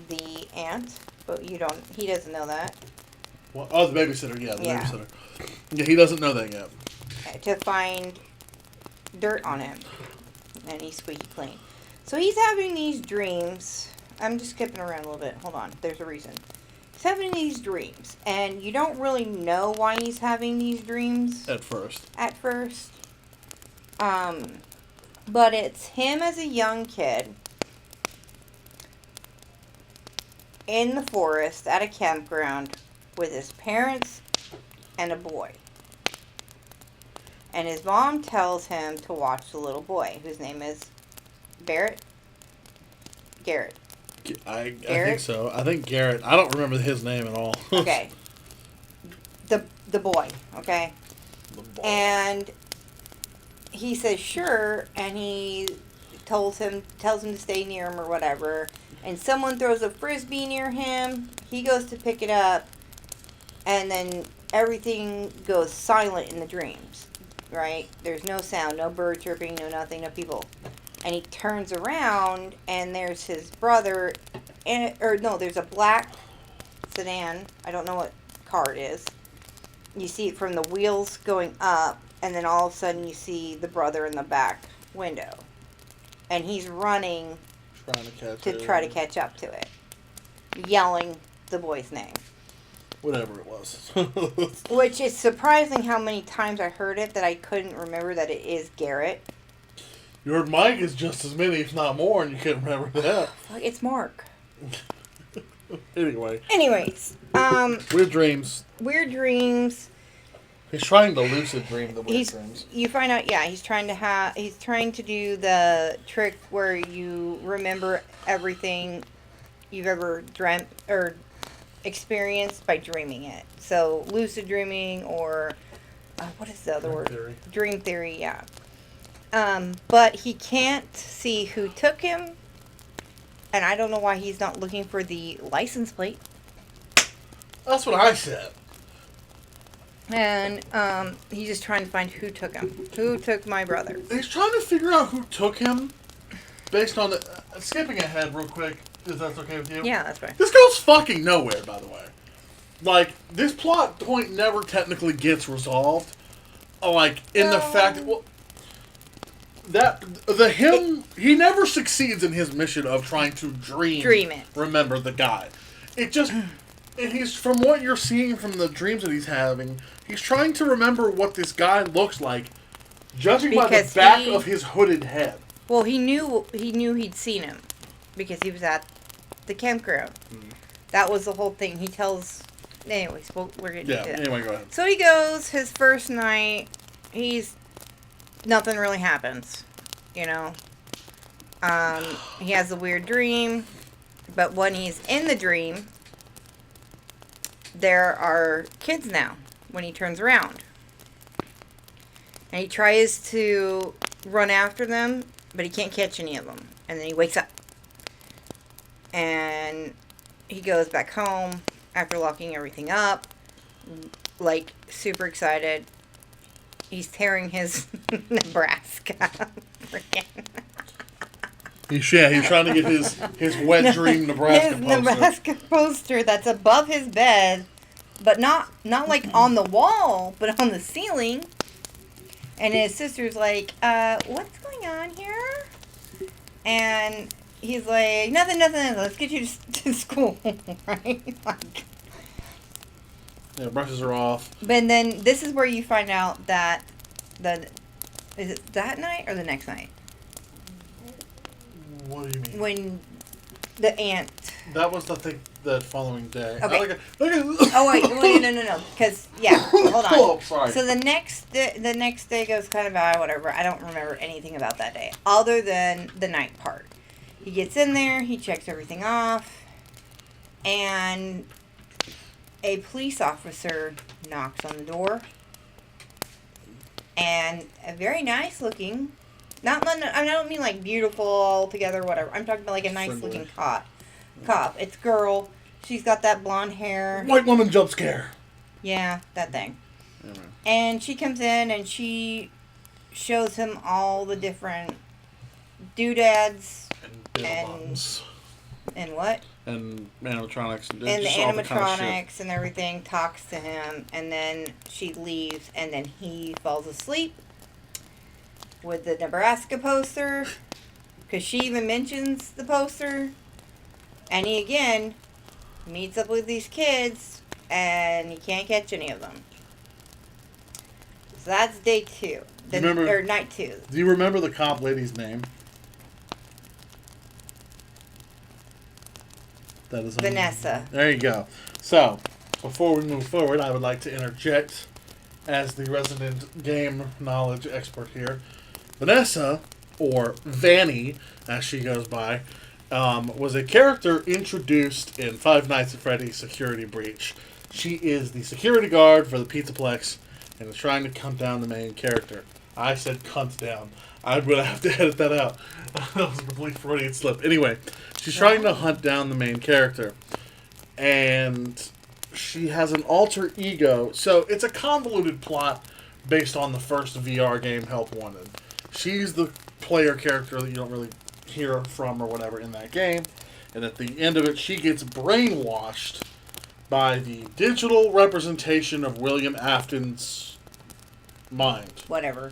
[SPEAKER 4] the aunt, but he doesn't know that.
[SPEAKER 3] Well, oh, the babysitter, yeah,
[SPEAKER 4] Yeah.
[SPEAKER 3] babysitter. Yeah, he doesn't know that yet.
[SPEAKER 4] To find dirt on him. And he's squeaky clean. So he's having these dreams. I'm just skipping around a little bit. Hold on. There's a reason. He's having these dreams. And you don't really know why he's having these dreams.
[SPEAKER 3] At first.
[SPEAKER 4] But it's him as a young kid in the forest at a campground with his parents and a boy. And his mom tells him to watch the little boy, whose name is Garrett.
[SPEAKER 3] I think so. I think Garrett. I don't remember his name at all.
[SPEAKER 4] Okay. The boy, okay?
[SPEAKER 3] The boy.
[SPEAKER 4] And he says sure, and he tells him to stay near him or whatever. And someone throws a frisbee near him. He goes to pick it up, and then everything goes silent in the dreams. Right? There's no sound, no bird chirping, no nothing, no people. And he turns around, and there's his brother, there's a black sedan. I don't know what car it is. You see it from the wheels going up, and then all of a sudden you see the brother in the back window. And he's running to try to catch up to it, yelling the boy's name.
[SPEAKER 3] Whatever it was.
[SPEAKER 4] Which is surprising how many times I heard it that I couldn't remember that it is Garrett.
[SPEAKER 3] You heard Mike is just as many, if not more, and you can't remember that.
[SPEAKER 4] It's Mark.
[SPEAKER 3] Anyways. Weird dreams.
[SPEAKER 4] Weird dreams.
[SPEAKER 3] He's trying to lucid dream the weird dreams.
[SPEAKER 4] You find out, he's trying to do the trick where you remember everything you've ever dreamt or experienced by dreaming it. So lucid dreaming, or what is the other word?
[SPEAKER 3] Theory.
[SPEAKER 4] Dream theory, yeah. But he can't see who took him, and I don't know why he's not looking for the license plate.
[SPEAKER 3] That's what I said.
[SPEAKER 4] And he's just trying to find who took him. Who took my brother?
[SPEAKER 3] He's trying to figure out who took him based on the... skipping ahead real quick, if that's okay with you.
[SPEAKER 4] Yeah, that's right.
[SPEAKER 3] This goes fucking nowhere, by the way. Like, this plot point never technically gets resolved. The fact that... he never succeeds in his mission of trying to dream it. Remember the guy. It just... And he's, from what you're seeing from the dreams that he's having, he's trying to remember what this guy looks like, judging by the back of his hooded head.
[SPEAKER 4] Well, he knew he'd seen him, because he was at the campground. Mm-hmm. That was the whole thing. He tells... Anyways, we're going to do that.
[SPEAKER 3] Anyway, go ahead.
[SPEAKER 4] So he goes, his first night, nothing really happens, you know. He has a weird dream, but when he's in the dream... There are kids now when he turns around. And he tries to run after them, but he can't catch any of them. And then he wakes up. And he goes back home after locking everything up, super excited. He's tearing his Nebraska freaking.
[SPEAKER 3] He's trying to get his wet dream Nebraska
[SPEAKER 4] his
[SPEAKER 3] poster.
[SPEAKER 4] Nebraska poster that's above his bed, but not like on the wall, but on the ceiling. And his sister's like, what's going on here? And he's like, nothing, let's get you to school, right?
[SPEAKER 3] Yeah, brushes are off.
[SPEAKER 4] But then this is where you find out that is it that night or the next night?
[SPEAKER 3] What do you mean?
[SPEAKER 4] When the aunt...
[SPEAKER 3] That was the following day.
[SPEAKER 4] Okay. Oh, wait. No. Because, hold on.
[SPEAKER 3] Oh, sorry.
[SPEAKER 4] So the next day goes kind of by, whatever. I don't remember anything about that day, other than the night part. He gets in there, he checks everything off, and a police officer knocks on the door. And a very nice looking... I don't mean like beautiful altogether, whatever. I'm talking about like a nice looking cop. It's girl. She's got that blonde hair.
[SPEAKER 3] White woman jump scare.
[SPEAKER 4] Yeah, that thing. Yeah. And she comes in and she shows him all the different doodads and what?
[SPEAKER 3] And animatronics.
[SPEAKER 4] And the animatronics and everything, talks to him, and then she leaves, and then he falls asleep with the Nebraska poster, because she even mentions the poster, and he again meets up with these kids, and he can't catch any of them. So that's day 2, or night 2.
[SPEAKER 3] Do you remember the cop lady's name? That is
[SPEAKER 4] Vanessa.
[SPEAKER 3] There you go. So, before we move forward, I would like to interject as the resident game knowledge expert here. Vanessa, or Vanny, as she goes by, was a character introduced in Five Nights at Freddy's Security Breach. She is the security guard for the Pizzaplex and is trying to hunt down the main character. I said cunt down. I'm going to have to edit that out. That was a complete Freudian slip. Anyway, she's trying to hunt down the main character. And she has an alter ego. So it's a convoluted plot based on the first VR game, Help Wanted. She's the player character that you don't really hear from or whatever in that game. And at the end of it, she gets brainwashed by the digital representation of William Afton's mind.
[SPEAKER 4] Whatever.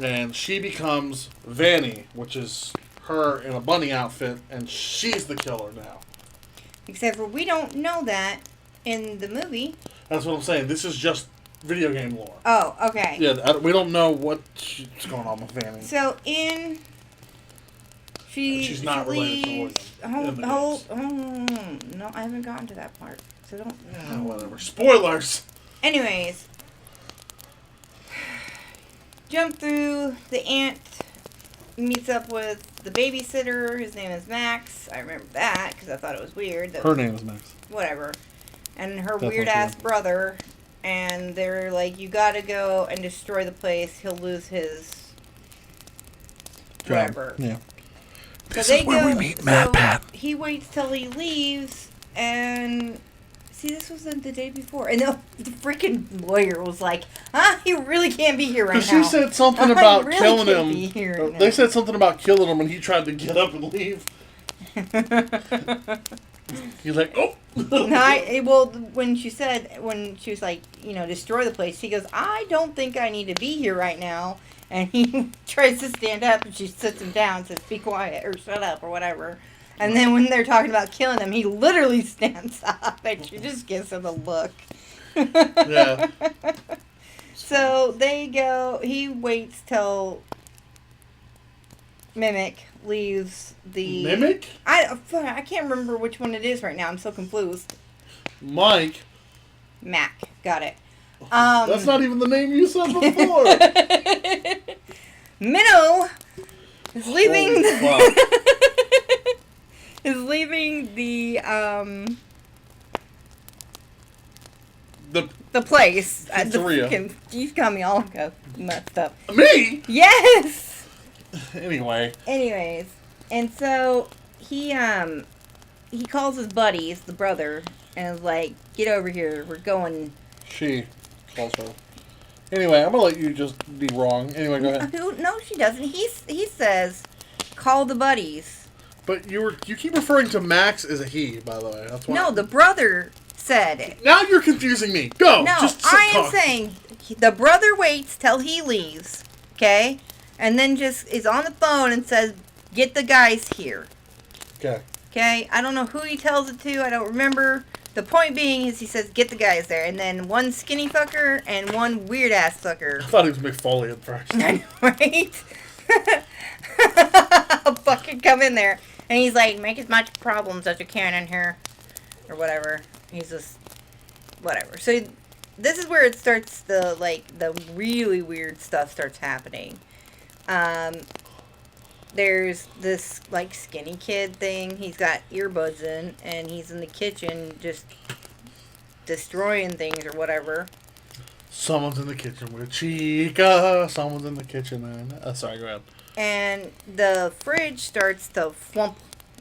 [SPEAKER 3] And she becomes Vanny, which is her in a bunny outfit, and she's the killer now.
[SPEAKER 4] Except for we don't know that in the movie.
[SPEAKER 3] That's what I'm saying. This is just video game lore.
[SPEAKER 4] Oh, okay.
[SPEAKER 3] Yeah, we don't know what's going on with Vanny.
[SPEAKER 4] So
[SPEAKER 3] she's not related to William.
[SPEAKER 4] No, I haven't gotten to that part. So don't.
[SPEAKER 3] Yeah, whatever. Spoilers.
[SPEAKER 4] Anyways, jump through. The aunt meets up with the babysitter. His name is Max. I remember that because I thought it was weird.
[SPEAKER 3] Her name is Max.
[SPEAKER 4] Whatever. And her
[SPEAKER 3] That's
[SPEAKER 4] weird ass brother. And they're like, you gotta go and destroy the place. He'll lose his whatever.
[SPEAKER 3] Yeah.
[SPEAKER 4] So this is where we meet Mad Pat. He waits till he leaves, and see, this was the day before, and the freaking lawyer was like, he really can't be here right now.
[SPEAKER 3] Because she said something about
[SPEAKER 4] really
[SPEAKER 3] killing
[SPEAKER 4] can't
[SPEAKER 3] him.
[SPEAKER 4] Be here right
[SPEAKER 3] They
[SPEAKER 4] now.
[SPEAKER 3] said something about killing him, and he tried to get up and leave. He's like, oh.
[SPEAKER 4] When she was like, destroy the place, he goes, I don't think I need to be here right now. And he tries to stand up, and she sits him down and says, be quiet, or shut up, or whatever. And then when they're talking about killing him, he literally stands up, and she just gives him a look.
[SPEAKER 3] Yeah.
[SPEAKER 4] So they go, he waits till Mimic leaves the...
[SPEAKER 3] Mimic?
[SPEAKER 4] I can't remember which one it is right now. I'm so confused.
[SPEAKER 3] Mike.
[SPEAKER 4] Mac. Got it.
[SPEAKER 3] That's not even the name you said before.
[SPEAKER 4] Minnow is leaving is leaving the place.
[SPEAKER 3] Pizzeria.
[SPEAKER 4] You've got me all messed up.
[SPEAKER 3] Me?
[SPEAKER 4] Yes.
[SPEAKER 3] Anyways,
[SPEAKER 4] and so he calls his buddies, the brother, and is like, "Get over here. We're going."
[SPEAKER 3] She calls her. Anyway, I'm gonna let you just be wrong. Anyway, go ahead.
[SPEAKER 4] No, she doesn't. He says, "Call the buddies."
[SPEAKER 3] But you keep referring to Max as a he, by the way. That's why.
[SPEAKER 4] No, the brother said it.
[SPEAKER 3] Now you're confusing me. Go.
[SPEAKER 4] No,
[SPEAKER 3] just
[SPEAKER 4] I am
[SPEAKER 3] talk.
[SPEAKER 4] saying the brother waits till he leaves, okay, and then just is on the phone and says, "Get the guys here."
[SPEAKER 3] Okay.
[SPEAKER 4] Okay, I don't know who he tells it to. I don't remember. The point being is he says, "Get the guys there," and then one skinny fucker and one weird ass fucker.
[SPEAKER 3] I thought he was Mick Foley at first.
[SPEAKER 4] Right? I'll fucking come in there. And he's like, make as much problems as you can in here. Or whatever. He's just... whatever. So, this is where it starts, the really weird stuff starts happening. There's this, skinny kid thing. He's got earbuds in, and he's in the kitchen just destroying things or whatever.
[SPEAKER 3] Someone's in the kitchen with Chica. Someone's in the kitchen. Sorry, go ahead.
[SPEAKER 4] And the fridge starts to flump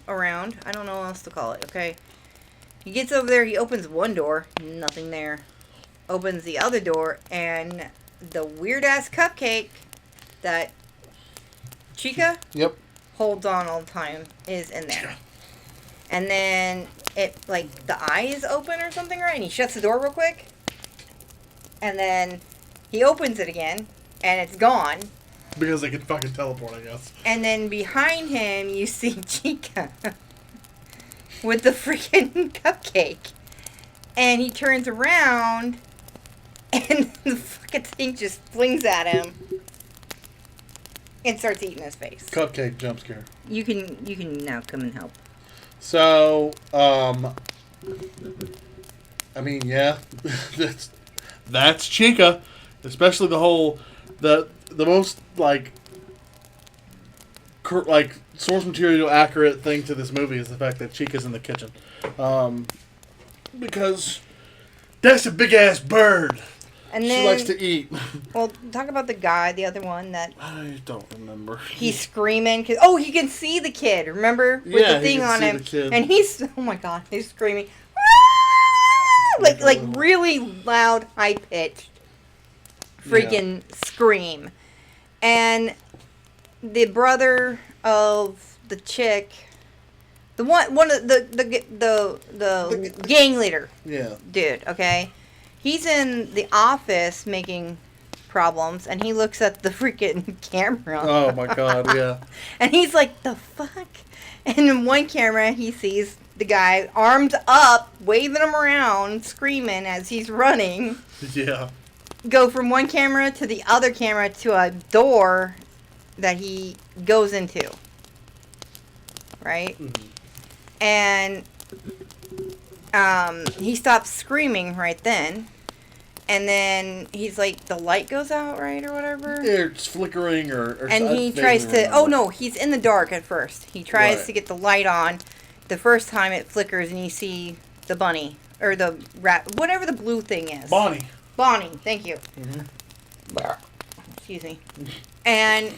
[SPEAKER 4] around. I don't know what else to call it, okay? He gets over there, he opens one door, nothing there. Opens the other door, and the weird-ass cupcake that Chica holds on all the time is in there. And then it, the eye is open or something, right? And he shuts the door real quick. And then he opens it again, and it's gone.
[SPEAKER 3] Because they can fucking teleport, I guess.
[SPEAKER 4] And then behind him, you see Chica with the freaking cupcake. And he turns around, and the fucking thing just flings at him and starts eating his face.
[SPEAKER 3] Cupcake jump scare.
[SPEAKER 4] You can now come and help.
[SPEAKER 3] So, I mean, yeah, that's Chica, especially the whole the most source material accurate thing to this movie is the fact that Chica's in the kitchen, because that's a big ass bird.
[SPEAKER 4] And
[SPEAKER 3] she
[SPEAKER 4] then,
[SPEAKER 3] likes to eat.
[SPEAKER 4] Well, talk about the guy, the other one that
[SPEAKER 3] I don't remember.
[SPEAKER 4] He's screaming. He can see the kid. Remember with the thing on him, and he's oh my god, he's screaming, like really loud, high pitched, freaking scream. And the brother of the chick, one of the gang leader, dude. Okay, he's in the office making problems, and he looks at the freaking camera.
[SPEAKER 3] Oh my god, yeah.
[SPEAKER 4] And he's like, the fuck? And in one camera, he sees the guy arms up, waving him around, screaming as he's running.
[SPEAKER 3] Yeah.
[SPEAKER 4] Go from one camera to the other camera to a door that he goes into. Right?
[SPEAKER 3] Mm-hmm.
[SPEAKER 4] And he stops screaming right then. And then he's like, the light goes out, right, or whatever?
[SPEAKER 3] Yeah, it's flickering or
[SPEAKER 4] and he tries to... Remember. Oh, no, he's in the dark at first. He tries to get the light on. The first time it flickers and you see the bunny. Or the rat... Whatever the blue thing is.
[SPEAKER 3] Bonnie,
[SPEAKER 4] thank you. Mm-hmm. Excuse me. And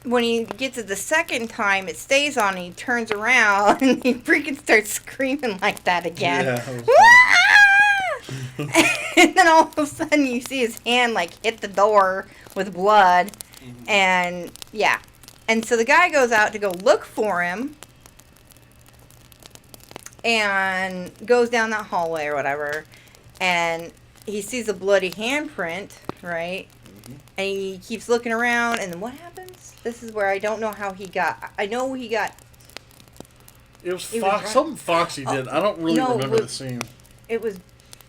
[SPEAKER 4] when he gets it the second time, it stays on and he turns around and he freaking starts screaming like that again.
[SPEAKER 3] Yeah,
[SPEAKER 4] and then all of a sudden you see his hand like hit the door with blood. Mm-hmm. And yeah. And so the guy goes out to go look for him and goes down that hallway or whatever, and he sees a bloody handprint, right? Mm-hmm. And he keeps looking around, and then what happens? This is where I don't know how he got. I know he got.
[SPEAKER 3] It was something Foxy did. I don't really remember the scene.
[SPEAKER 4] It was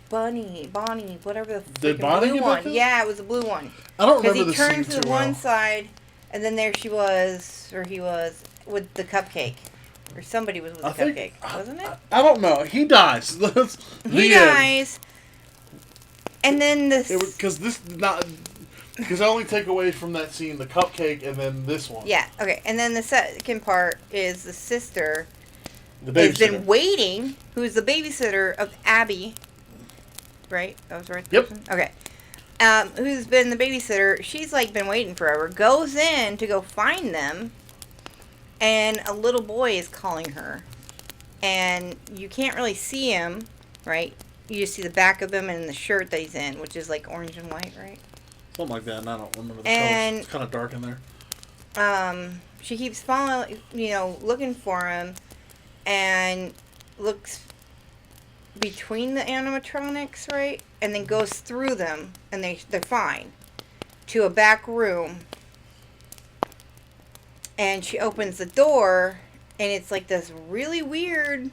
[SPEAKER 4] Bonnie, whatever the
[SPEAKER 3] did Bonnie
[SPEAKER 4] blue one. Yeah, it was the blue one.
[SPEAKER 3] I don't remember the scene
[SPEAKER 4] turned to the one side, and then there she was, or he was, with the cupcake. Or somebody was with the cupcake, wasn't it?
[SPEAKER 3] I don't know. He dies.
[SPEAKER 4] He dies. And then this...
[SPEAKER 3] Because I only take away from that scene the cupcake and then this one.
[SPEAKER 4] Yeah, okay. And then the second part is the sister has been waiting, who's the babysitter of Abby. Right? That was right?
[SPEAKER 3] Yep.
[SPEAKER 4] Okay. Who's been the babysitter. She's like been waiting forever. Goes in to go find them. And a little boy is calling her. And you can't really see him, right? You just see the back of him and the shirt that he's in, which is like orange and white, right?
[SPEAKER 3] Something like that, and I don't remember the colors. It's kind of dark in there.
[SPEAKER 4] She keeps following, looking for him, and looks between the animatronics, right? And then goes through them, and they're fine. To a back room. And she opens the door, and it's like this really weird,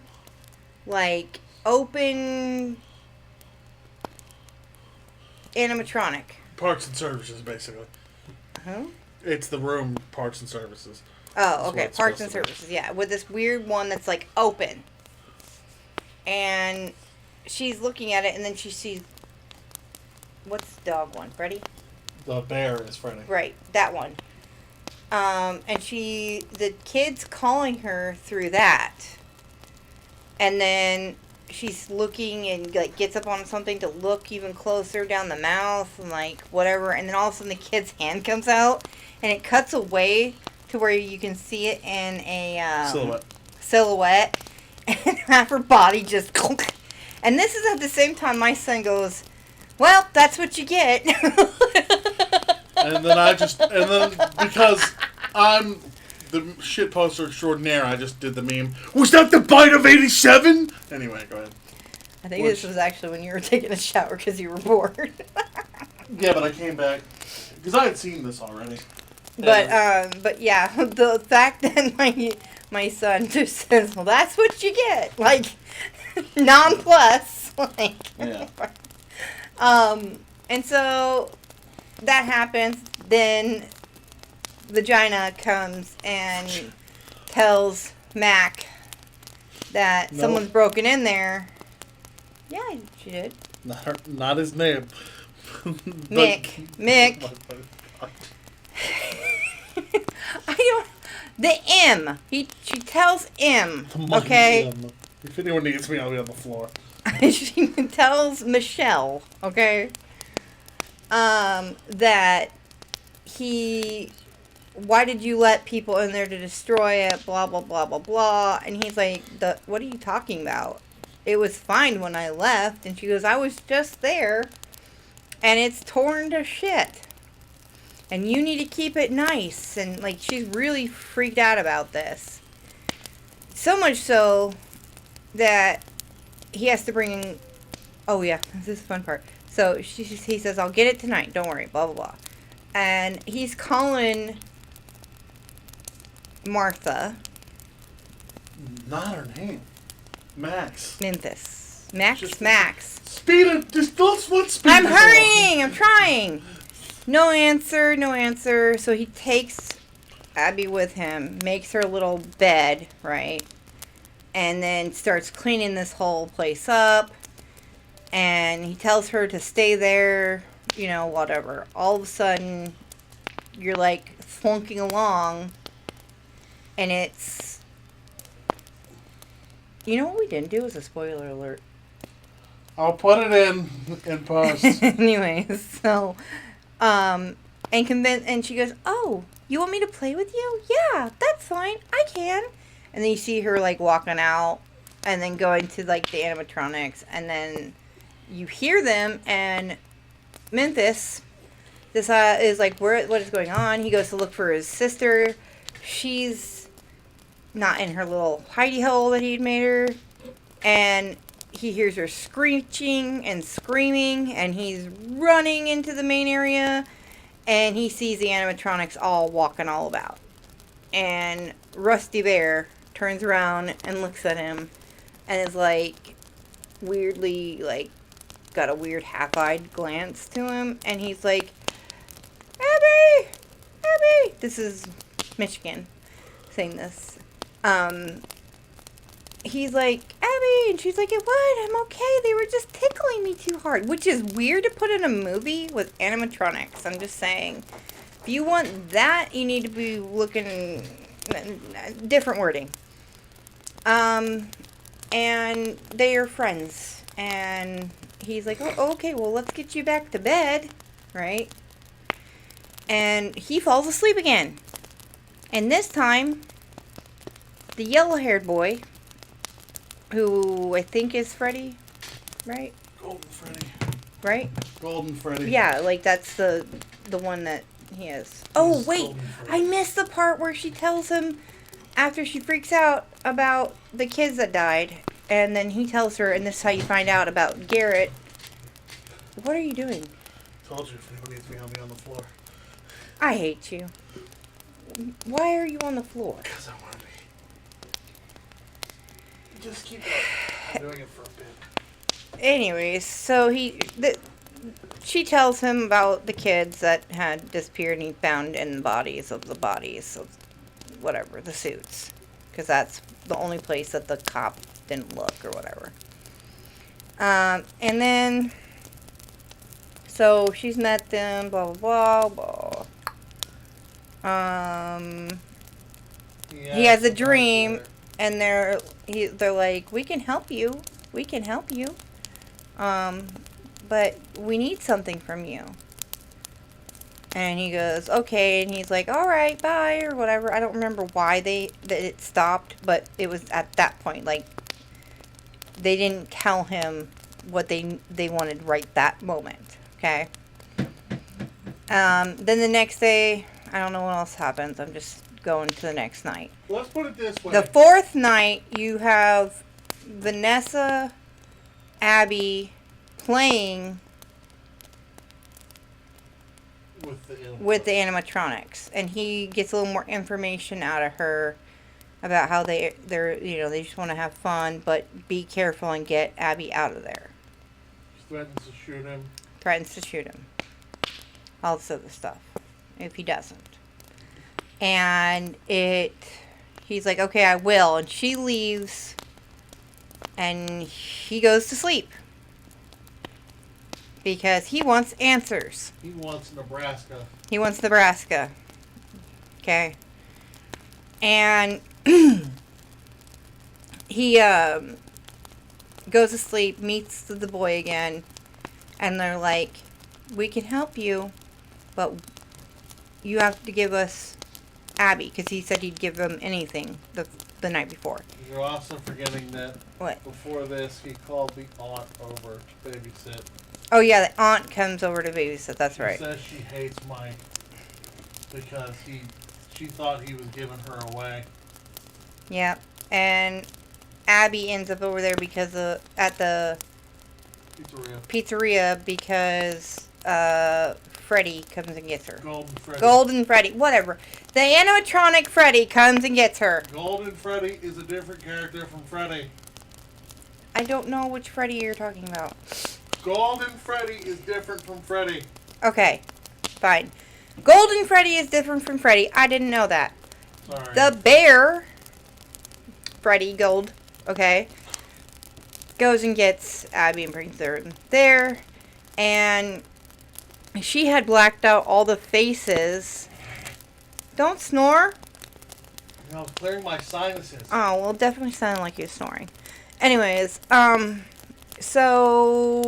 [SPEAKER 4] like, open animatronic.
[SPEAKER 3] Parts and services, basically.
[SPEAKER 4] Huh?
[SPEAKER 3] It's the room, parts and services.
[SPEAKER 4] Oh, okay. Parts and services, yeah. With this weird one that's, like, open. And she's looking at it, and then she sees... What's the dog one? Freddy?
[SPEAKER 3] The bear is Freddy.
[SPEAKER 4] Right, that one. And the kid's calling her through that. And then she's looking and, like, gets up on something to look even closer down the mouth and, like, whatever. And then all of a sudden the kid's hand comes out and it cuts away to where you can see it in a silhouette. And half her body just... And this is at the same time my son goes, well, that's what you get.
[SPEAKER 3] And then because I'm the shit poster extraordinaire, I just did the meme. Was that the bite of 87? Anyway, go ahead.
[SPEAKER 4] I think this was actually when you were taking a shower because you were bored.
[SPEAKER 3] Yeah, but I came back because I had seen this already.
[SPEAKER 4] But yeah, the fact that my son just says, well, that's what you get. Like, non-plus. Like,
[SPEAKER 3] yeah.
[SPEAKER 4] And so that happens. Then Vagina comes and tells Mac that someone's broken in there. Yeah, she did.
[SPEAKER 3] Not his name.
[SPEAKER 4] Mick. I don't... The M. She tells M. Okay?
[SPEAKER 3] If anyone needs me, I'll be on the floor.
[SPEAKER 4] She tells Michelle, okay, that why did you let people in there to destroy it, blah, blah, blah, blah, blah. And he's like, what are you talking about? It was fine when I left. And she goes, I was just there, and it's torn to shit. And you need to keep it nice. And, like, she's really freaked out about this. So much so that he has to bring in... Oh, yeah. This is the fun part. So, he says, I'll get it tonight. Don't worry. Blah, blah, blah. And he's calling Martha.
[SPEAKER 3] Not her name. Max.
[SPEAKER 4] Memphis. Max?
[SPEAKER 3] Just-
[SPEAKER 4] Max.
[SPEAKER 3] Speed it. Just don't speed.
[SPEAKER 4] I'm
[SPEAKER 3] this
[SPEAKER 4] hurrying. I'm trying. No answer. No answer. So he takes Abby with him, makes her a little bed, right? And then starts cleaning this whole place up. And he tells her to stay there, you know, whatever. All of a sudden, you're like flunking along. And it's... You know what we didn't do was a spoiler alert.
[SPEAKER 3] I'll put it in post.
[SPEAKER 4] Anyways, so, and she goes, oh, you want me to play with you? Yeah, that's fine. I can. And then you see her, like, walking out and then going to, like, the animatronics. And then you hear them, and Memphis is like, what is going on? He goes to look for his sister. She's not in her little hidey hole that he'd made her. And he hears her screeching and screaming, and he's running into the main area, and he sees the animatronics all walking all about. And Rusty Bear turns around and looks at him, and is like, weirdly, like, got a weird half-eyed glance to him, and he's like, Abby! Abby! This is Michigan saying this. He's like, Abby, and she's like, what? I'm okay. They were just tickling me too hard. Which is weird to put in a movie with animatronics. I'm just saying. If you want that, you need to be looking... different wording. And they are friends. And he's like, oh, okay, well, let's get you back to bed. Right? And he falls asleep again. And this time, the yellow-haired boy... who I think is Freddy, right?
[SPEAKER 3] Golden Freddy.
[SPEAKER 4] Right?
[SPEAKER 3] Golden Freddy.
[SPEAKER 4] Yeah, like that's the one that he is. Oh, wait. I missed the part where she tells him after she freaks out about the kids that died. And then he tells her, and this is how you find out about Garrett. What are you doing?
[SPEAKER 3] Told you if anyone needs me, I'll be on the floor.
[SPEAKER 4] I hate you. Why are you on the floor?
[SPEAKER 3] Because I want to be. Just keep going. I'm doing it for a bit.
[SPEAKER 4] Anyways, so she tells him about the kids that had disappeared and he found in the bodies of whatever, the suits. Because that's the only place that the cop didn't look or whatever. And then, so she's met them, blah, blah, blah, blah. He has a dream, and they're like, we can help you. We can help you. But we need something from you. And he goes, okay. And he's like, all right, bye, or whatever. I don't remember why that it stopped, but it was at that point. Like, they didn't tell him what they wanted right that moment. Okay. Then the next day, I don't know what else happens. I'm just going to the next night.
[SPEAKER 3] Let's put it this way.
[SPEAKER 4] The fourth night, you have Vanessa, Abby playing with the animatronics, and he gets a little more information out of her about how they just want to have fun, but be careful and get Abby out of there.
[SPEAKER 3] She threatens to shoot him.
[SPEAKER 4] Threatens to shoot him. All this other stuff, if he doesn't. And he's like, okay, I will. And she leaves, and he goes to sleep. Because he wants answers.
[SPEAKER 3] He wants Nebraska.
[SPEAKER 4] He wants Nebraska. Okay. And he goes to sleep, meets the boy again, and they're like, we can help you, but you have to give us Abby, because he said he'd give them anything the night before.
[SPEAKER 3] You're also forgetting that
[SPEAKER 4] What?
[SPEAKER 3] before this, he called the aunt over to babysit.
[SPEAKER 4] Oh, yeah, the aunt comes over to babysit. That's right.
[SPEAKER 3] She says she hates Mike. because she thought he was giving her away.
[SPEAKER 4] Yeah, and Abby ends up over there because at the pizzeria because Freddy comes and gets her. Golden Freddy, whatever. The animatronic Freddy comes and gets her.
[SPEAKER 3] Golden Freddy is a different character from Freddy.
[SPEAKER 4] I don't know which Freddy you're talking about.
[SPEAKER 3] Golden Freddy is different from Freddy.
[SPEAKER 4] Okay, fine. Golden Freddy is different from Freddy. I didn't know that.
[SPEAKER 3] Sorry.
[SPEAKER 4] The bear, Freddy Gold, okay, goes and gets Abby and brings her there. And she had blacked out all the faces. Don't snore.
[SPEAKER 3] I was clearing my sinuses.
[SPEAKER 4] Oh, well, it definitely sounded like you were snoring. Anyways, so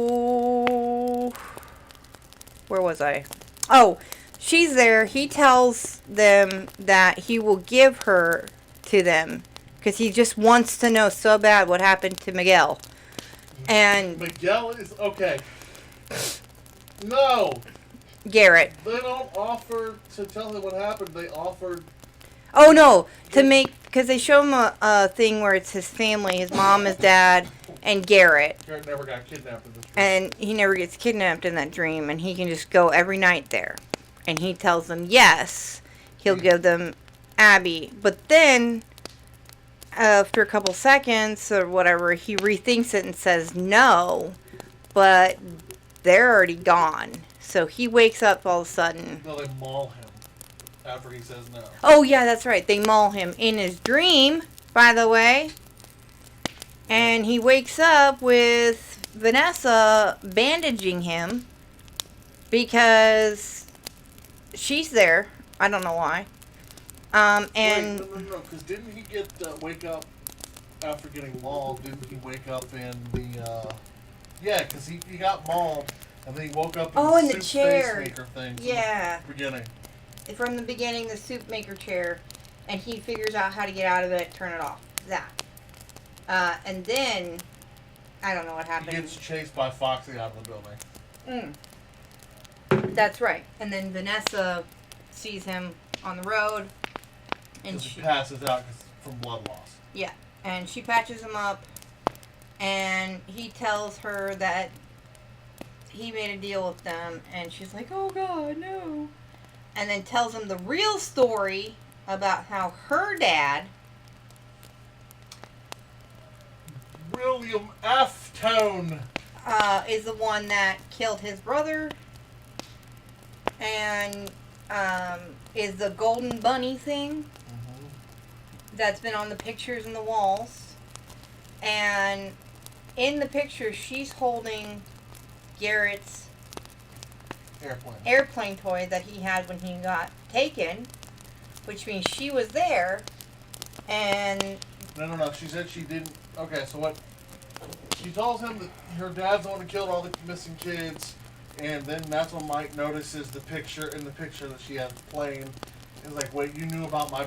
[SPEAKER 4] where was I? Oh, she's there. He tells them that he will give her to them because he just wants to know so bad what happened to Miguel. And
[SPEAKER 3] Miguel is okay. No.
[SPEAKER 4] Garrett.
[SPEAKER 3] They don't offer to tell him what happened. They offered.
[SPEAKER 4] Oh no, to make because they show him a thing where it's his family, his mom, his dad, and Garrett.
[SPEAKER 3] Garrett never got kidnapped in this dream.
[SPEAKER 4] And he never gets kidnapped in that dream, and he can just go every night there. And he tells them yes, he'll give them Abby. But then, after a couple seconds or whatever, he rethinks it and says no, but they're already gone. So he wakes up all of a sudden.
[SPEAKER 3] No, they maul him after he says no.
[SPEAKER 4] Oh, yeah, that's right. They maul him in his dream, by the way. And he wakes up with Vanessa bandaging him because she's there. I don't know why. And
[SPEAKER 3] Wait, no, because didn't he get wake up after getting mauled? Didn't he wake up in the? Yeah, because he got mauled and then he woke up in
[SPEAKER 4] the chair
[SPEAKER 3] face maker thing.
[SPEAKER 4] Yeah.
[SPEAKER 3] Beginning.
[SPEAKER 4] From the beginning, the soup maker chair, and he figures out how to get out of it, turn it off. That. And then I don't know what happened.
[SPEAKER 3] He gets chased by Foxy out of the building.
[SPEAKER 4] That's right. And then Vanessa sees him on the road. And
[SPEAKER 3] she passes out from blood loss.
[SPEAKER 4] Yeah. And she patches him up. And he tells her that he made a deal with them. And she's like, oh, God, no. And then tells him the real story about how her dad...
[SPEAKER 3] William F. Tone.
[SPEAKER 4] Is the one that killed his brother. And is the golden bunny thing. That's been on the pictures in the walls. And in the picture, she's holding Garrett's airplane toy that he had when he got taken, which means she was there. And
[SPEAKER 3] no. She said she didn't. Okay, so what? She tells him that her dad's the one who killed all the missing kids, and then that's when Mike notices the picture that she has playing. He's like, wait, you knew about my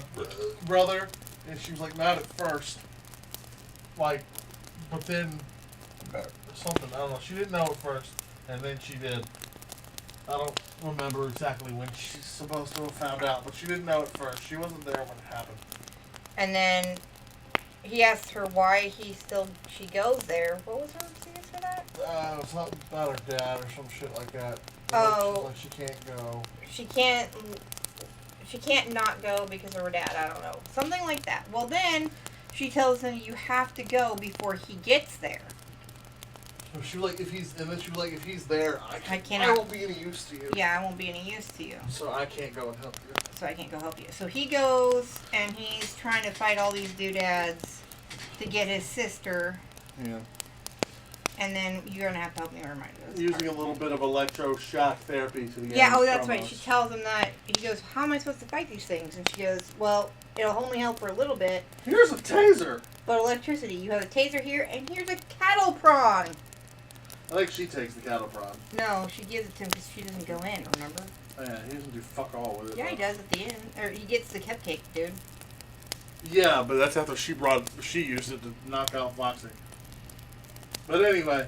[SPEAKER 3] brother? And she was like, not at first. Like, but then something, I don't know. She didn't know at first, and then she did. I don't remember exactly when she's supposed to have found out, but she didn't know at first. She wasn't there when it happened.
[SPEAKER 4] And then he asked her why she goes there. What was her excuse for that?
[SPEAKER 3] Something about her dad or some shit like that.
[SPEAKER 4] Oh.
[SPEAKER 3] Like she can't go.
[SPEAKER 4] She can't not go because of her dad. I don't know. Something like that. Well, then she tells him you have to go before he gets there.
[SPEAKER 3] So she was like, if he's there, I won't be any use to you.
[SPEAKER 4] Yeah, I won't be any use to you.
[SPEAKER 3] So I can't go and help you.
[SPEAKER 4] So he goes and he's trying to fight all these doodads to get his sister.
[SPEAKER 3] Yeah.
[SPEAKER 4] And then you're gonna have to help me remind us.
[SPEAKER 3] Using a little bit of electroshock therapy to the
[SPEAKER 4] Yeah, oh, that's right. She tells him that. He goes, how am I supposed to fight these things? And she goes, well, it'll only help for a little bit.
[SPEAKER 3] Here's a taser.
[SPEAKER 4] But electricity. You have a taser here, and here's a cattle prod.
[SPEAKER 3] I think she takes the cattle prod.
[SPEAKER 4] No, she gives it to him because she doesn't go in, remember?
[SPEAKER 3] Oh, yeah, he doesn't do fuck all with it.
[SPEAKER 4] Yeah, he does at the end. Or he gets the cupcake, dude.
[SPEAKER 3] Yeah, but that's after she used it to knock out Foxy. But anyway,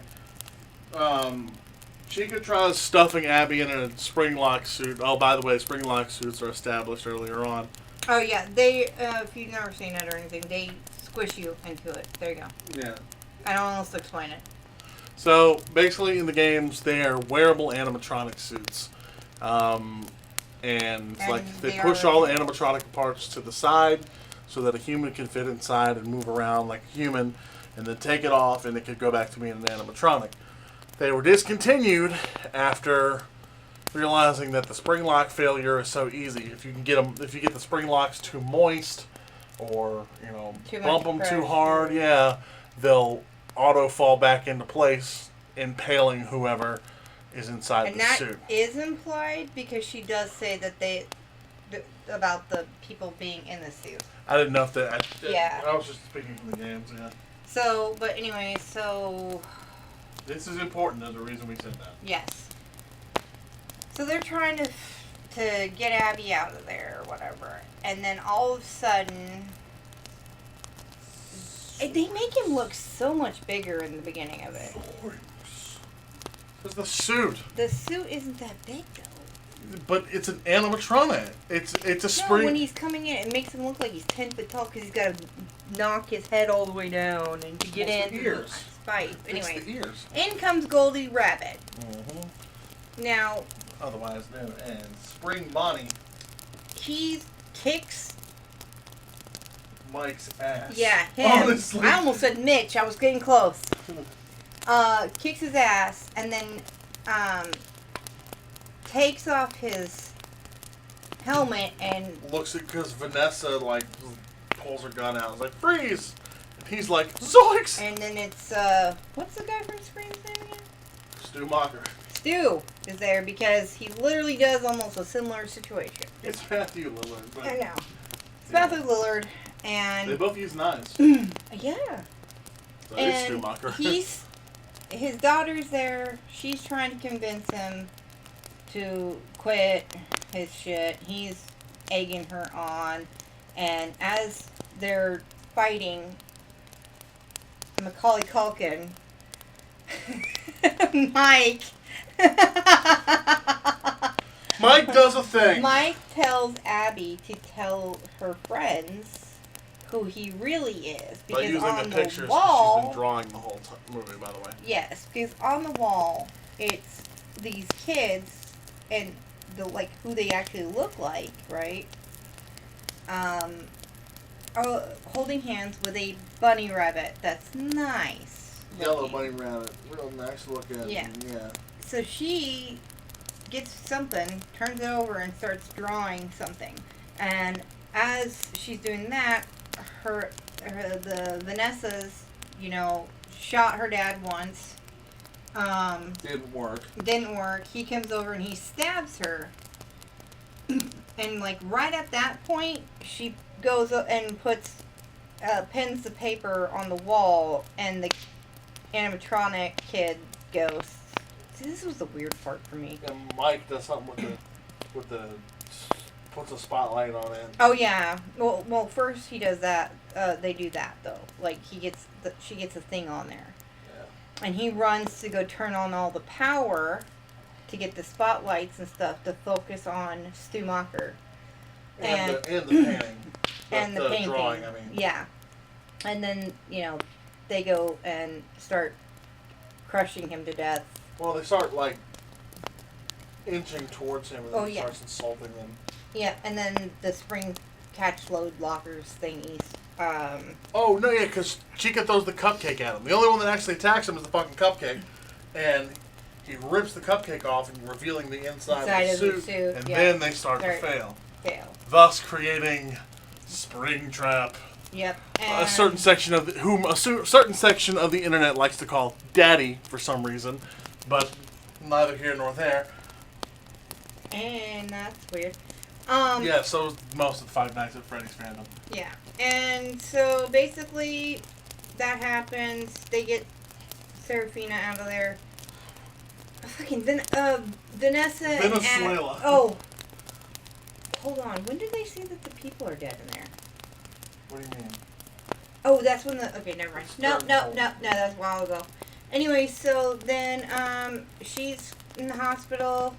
[SPEAKER 3] Chica tries stuffing Abby in a spring-lock suit. Oh, by the way, spring-lock suits are established earlier on.
[SPEAKER 4] Oh, yeah. They, if you've never seen it or anything, they squish you into it. There you go.
[SPEAKER 3] Yeah.
[SPEAKER 4] I don't know how to explain it.
[SPEAKER 3] So, basically, in the games, they are wearable animatronic suits. And like they push all the animatronic parts to the side so that a human can fit inside and move around like a human, and then take it off and it could go back to being an animatronic. They were discontinued after realizing that the spring lock failure is so easy. If you get the spring locks too moist, or bump them too hard, they'll auto fall back into place, impaling whoever is inside the suit.
[SPEAKER 4] And that is implied because she does say that about the people being in the suit.
[SPEAKER 3] I didn't know if that.
[SPEAKER 4] Yeah.
[SPEAKER 3] I was just speaking from the games. Yeah.
[SPEAKER 4] So, but anyway,
[SPEAKER 3] this is important. There's a reason we said that.
[SPEAKER 4] Yes. So they're trying to get Abby out of there or whatever, and then all of a sudden, they make him look so much bigger in the beginning of it.
[SPEAKER 3] Because the suit.
[SPEAKER 4] The suit isn't that big though.
[SPEAKER 3] But it's an animatronic. It's a spring.
[SPEAKER 4] No, when he's coming in, it makes him look like he's 10 foot tall because he's got to knock his head all the way down and to get in.
[SPEAKER 3] The ears.
[SPEAKER 4] Fight. Anyway,
[SPEAKER 3] it's the ears.
[SPEAKER 4] In comes Goldie Rabbit.
[SPEAKER 3] Mm-hmm.
[SPEAKER 4] Now,
[SPEAKER 3] otherwise known as Spring Bonnie.
[SPEAKER 4] He kicks
[SPEAKER 3] Mike's ass.
[SPEAKER 4] Yeah, him.
[SPEAKER 3] Honestly.
[SPEAKER 4] I almost said Mitch. I was getting close. Kicks his ass and then takes off his helmet and
[SPEAKER 3] looks at because Vanessa pulls her gun out. It's like, freeze! And he's like, zoinks!
[SPEAKER 4] And then it's what's the guy from Scream's name again?
[SPEAKER 3] Stu Macher.
[SPEAKER 4] Stu is there because he literally does almost a similar situation.
[SPEAKER 3] It's Matthew Lillard. But
[SPEAKER 4] I know. It's Matthew Lillard, and
[SPEAKER 3] they both use knives.
[SPEAKER 4] Yeah.
[SPEAKER 3] So it's Stu Macher.
[SPEAKER 4] His daughter's there. She's trying to convince him to quit his shit. He's egging her on. And as they're fighting, Macaulay Culkin, Mike
[SPEAKER 3] does a thing.
[SPEAKER 4] Mike tells Abby to tell her friends who he really is. Because
[SPEAKER 3] by using
[SPEAKER 4] on
[SPEAKER 3] the pictures
[SPEAKER 4] wall,
[SPEAKER 3] she's been drawing the whole movie, by the way.
[SPEAKER 4] Yes, because on the wall, it's these kids and who they actually look like, right? Holding hands with a bunny rabbit that's nice.
[SPEAKER 3] Yellow
[SPEAKER 4] looking.
[SPEAKER 3] bunny rabbit, real nice looking.
[SPEAKER 4] Yeah.
[SPEAKER 3] Yeah.
[SPEAKER 4] So she gets something, turns it over, and starts drawing something. And as she's doing that, the Vanessa's, shot her dad once. Didn't work. He comes over and he stabs her. And right at that point, she goes and pins the paper on the wall, and the animatronic kid goes. See, this was the weird part for me.
[SPEAKER 3] And Mike does something with the puts a spotlight on it.
[SPEAKER 4] Oh yeah. Well, first he does that. They do that though. She gets a thing on there. Yeah. And he runs to go turn on all the power to get the spotlights and stuff to focus on Stu Macher.
[SPEAKER 3] And the painting.
[SPEAKER 4] And the painting.
[SPEAKER 3] Drawing, I mean.
[SPEAKER 4] Yeah. And then, they go and start crushing him to death.
[SPEAKER 3] Well, they start inching towards him, and then he starts insulting them.
[SPEAKER 4] Yeah, and then the spring catch load lockers thingies.
[SPEAKER 3] Oh no, yeah, because Chica throws the cupcake at him. The only one that actually attacks him is the fucking cupcake, and he rips the cupcake off, and revealing the inside of the suit, and then they start to fail, thus creating Springtrap.
[SPEAKER 4] Yep.
[SPEAKER 3] A certain section of certain section of the internet likes to call Daddy for some reason, but neither here nor there.
[SPEAKER 4] And that's weird.
[SPEAKER 3] Yeah, so most of the Five Nights at Freddy's fandom.
[SPEAKER 4] Yeah, and so basically that happens. They get Serafina out of there. Fucking Vanessa.
[SPEAKER 3] Venezuela.
[SPEAKER 4] And, oh, hold on. When did they see that the people are dead in there?
[SPEAKER 3] What do you mean?
[SPEAKER 4] Oh, that's when okay, never mind. No, that's a while ago. Anyway, so then she's in the hospital.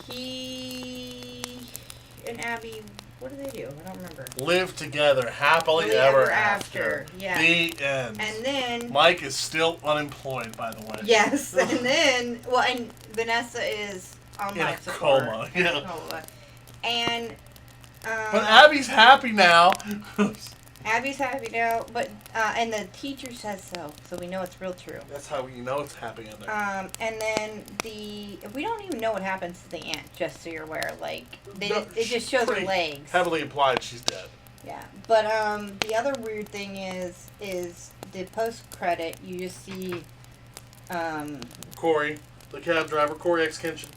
[SPEAKER 4] He and Abby, what do they do? I don't remember.
[SPEAKER 3] Live together happily ever after.
[SPEAKER 4] Yeah.
[SPEAKER 3] The end.
[SPEAKER 4] And then
[SPEAKER 3] Mike is still unemployed, by the way.
[SPEAKER 4] yes, and then and Vanessa is on
[SPEAKER 3] in a
[SPEAKER 4] life support.
[SPEAKER 3] coma. Yeah.
[SPEAKER 4] Coma. And
[SPEAKER 3] But Abby's happy now.
[SPEAKER 4] Abby's happy now, but and the teacher says so we know it's real true.
[SPEAKER 3] That's how you know it's happening in there.
[SPEAKER 4] And then we don't even know what happens to the aunt, just so you're aware. Like it just shows her legs.
[SPEAKER 3] Heavily implied she's dead.
[SPEAKER 4] Yeah, but the other weird thing is the post credit. You just see
[SPEAKER 3] Corey, the cab driver, Corey X Kenshin.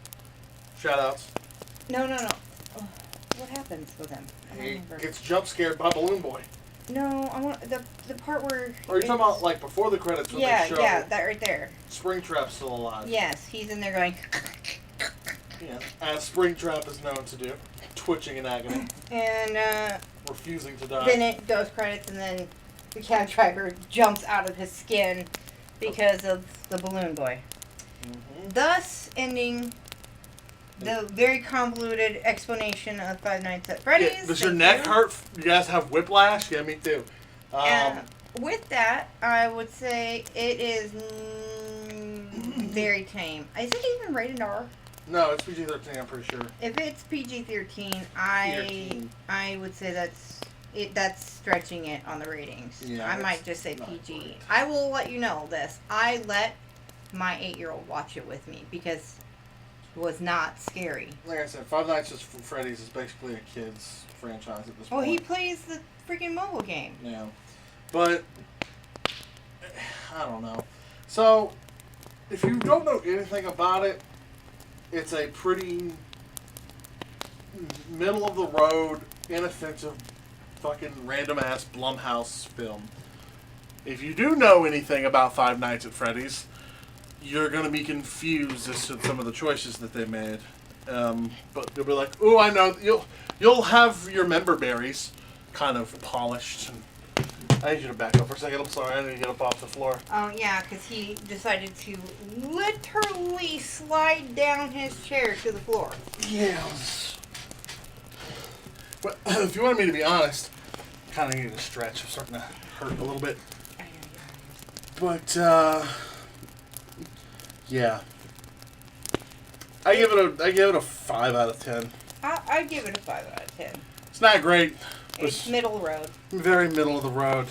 [SPEAKER 3] Shout outs.
[SPEAKER 4] No. Oh, what happens with him? I don't
[SPEAKER 3] He
[SPEAKER 4] remember.
[SPEAKER 3] gets jump scared by Balloon Boy.
[SPEAKER 4] No, I want the part where.
[SPEAKER 3] Or are you talking about like before the credits when they show
[SPEAKER 4] that right there.
[SPEAKER 3] Springtrap's still alive?
[SPEAKER 4] Yes, he's in there going.
[SPEAKER 3] Yeah, as Springtrap is known to do, twitching in agony,
[SPEAKER 4] And
[SPEAKER 3] refusing to die.
[SPEAKER 4] then it goes credits, and then the cab driver jumps out of his skin because of the balloon boy.
[SPEAKER 3] Mm-hmm.
[SPEAKER 4] Thus ending the very convoluted explanation of Five Nights at Freddy's.
[SPEAKER 3] Yeah, does your neck hurt? You guys have whiplash? Yeah, me too.
[SPEAKER 4] With that, I would say it is very tame. Is it even rated R?
[SPEAKER 3] No, it's PG-13, I'm pretty sure.
[SPEAKER 4] If it's PG-13, I would say that's stretching it on the ratings.
[SPEAKER 3] Yeah,
[SPEAKER 4] I might just say PG.
[SPEAKER 3] great.
[SPEAKER 4] I will let you know this. I let my 8-year-old watch it with me because it was not scary.
[SPEAKER 3] Like I said, Five Nights at Freddy's is basically a kid's franchise at this
[SPEAKER 4] Well,
[SPEAKER 3] point.
[SPEAKER 4] he plays the freaking mobile game.
[SPEAKER 3] Yeah. But, I don't know. So, if you don't know anything about it, it's a pretty middle-of-the-road, inoffensive, fucking random-ass Blumhouse film. If you do know anything about Five Nights at Freddy's, you're going to be confused as to some of the choices that they made. But you'll be like, ooh, I know. You'll have your member berries kind of polished. And I need you to back up for a second. I'm sorry. I need to get up off the floor.
[SPEAKER 4] Oh, yeah, because he decided to literally slide down his chair to the floor.
[SPEAKER 3] Yeah. But if you want me to be honest, kind of need to stretch. I'm starting to hurt a little bit. But, yeah. I give it a 5 out of 10.
[SPEAKER 4] I'd give it a 5 out of 10.
[SPEAKER 3] It's not great.
[SPEAKER 4] It's middle road.
[SPEAKER 3] Very middle of the road.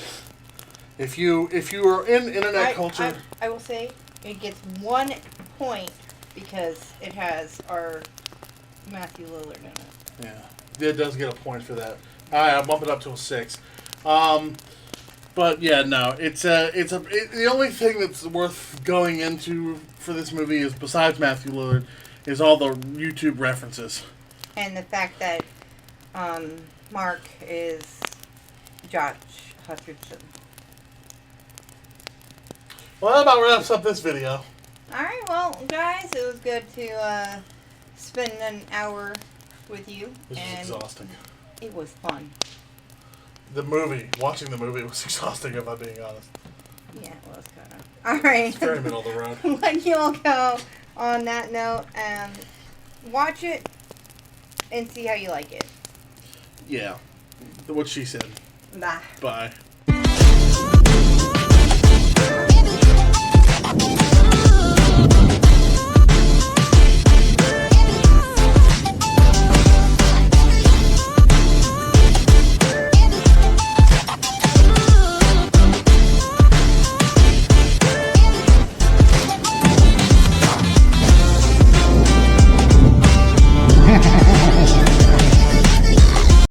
[SPEAKER 3] If you are in internet culture,
[SPEAKER 4] I will say it gets 1 point because it has our Matthew Lillard in it.
[SPEAKER 3] yeah, it does get a point for that. All right, I'll bump it up to a 6. But yeah, no, the only thing that's worth going into for this movie is, besides Matthew Lillard, is all the YouTube references.
[SPEAKER 4] And the fact that Mark is Josh Hutcherson.
[SPEAKER 3] Well, that about wraps up this video.
[SPEAKER 4] Alright, well, guys, it was good to spend an hour with you.
[SPEAKER 3] This is exhausting.
[SPEAKER 4] It was fun.
[SPEAKER 3] Watching the movie was exhausting, if I'm being honest.
[SPEAKER 4] Yeah, it was kind of. Alright.
[SPEAKER 3] It's very middle of the road.
[SPEAKER 4] Let you all go on that note and watch it and see how you like it.
[SPEAKER 3] Yeah. What she said.
[SPEAKER 4] Bye.
[SPEAKER 3] Bye.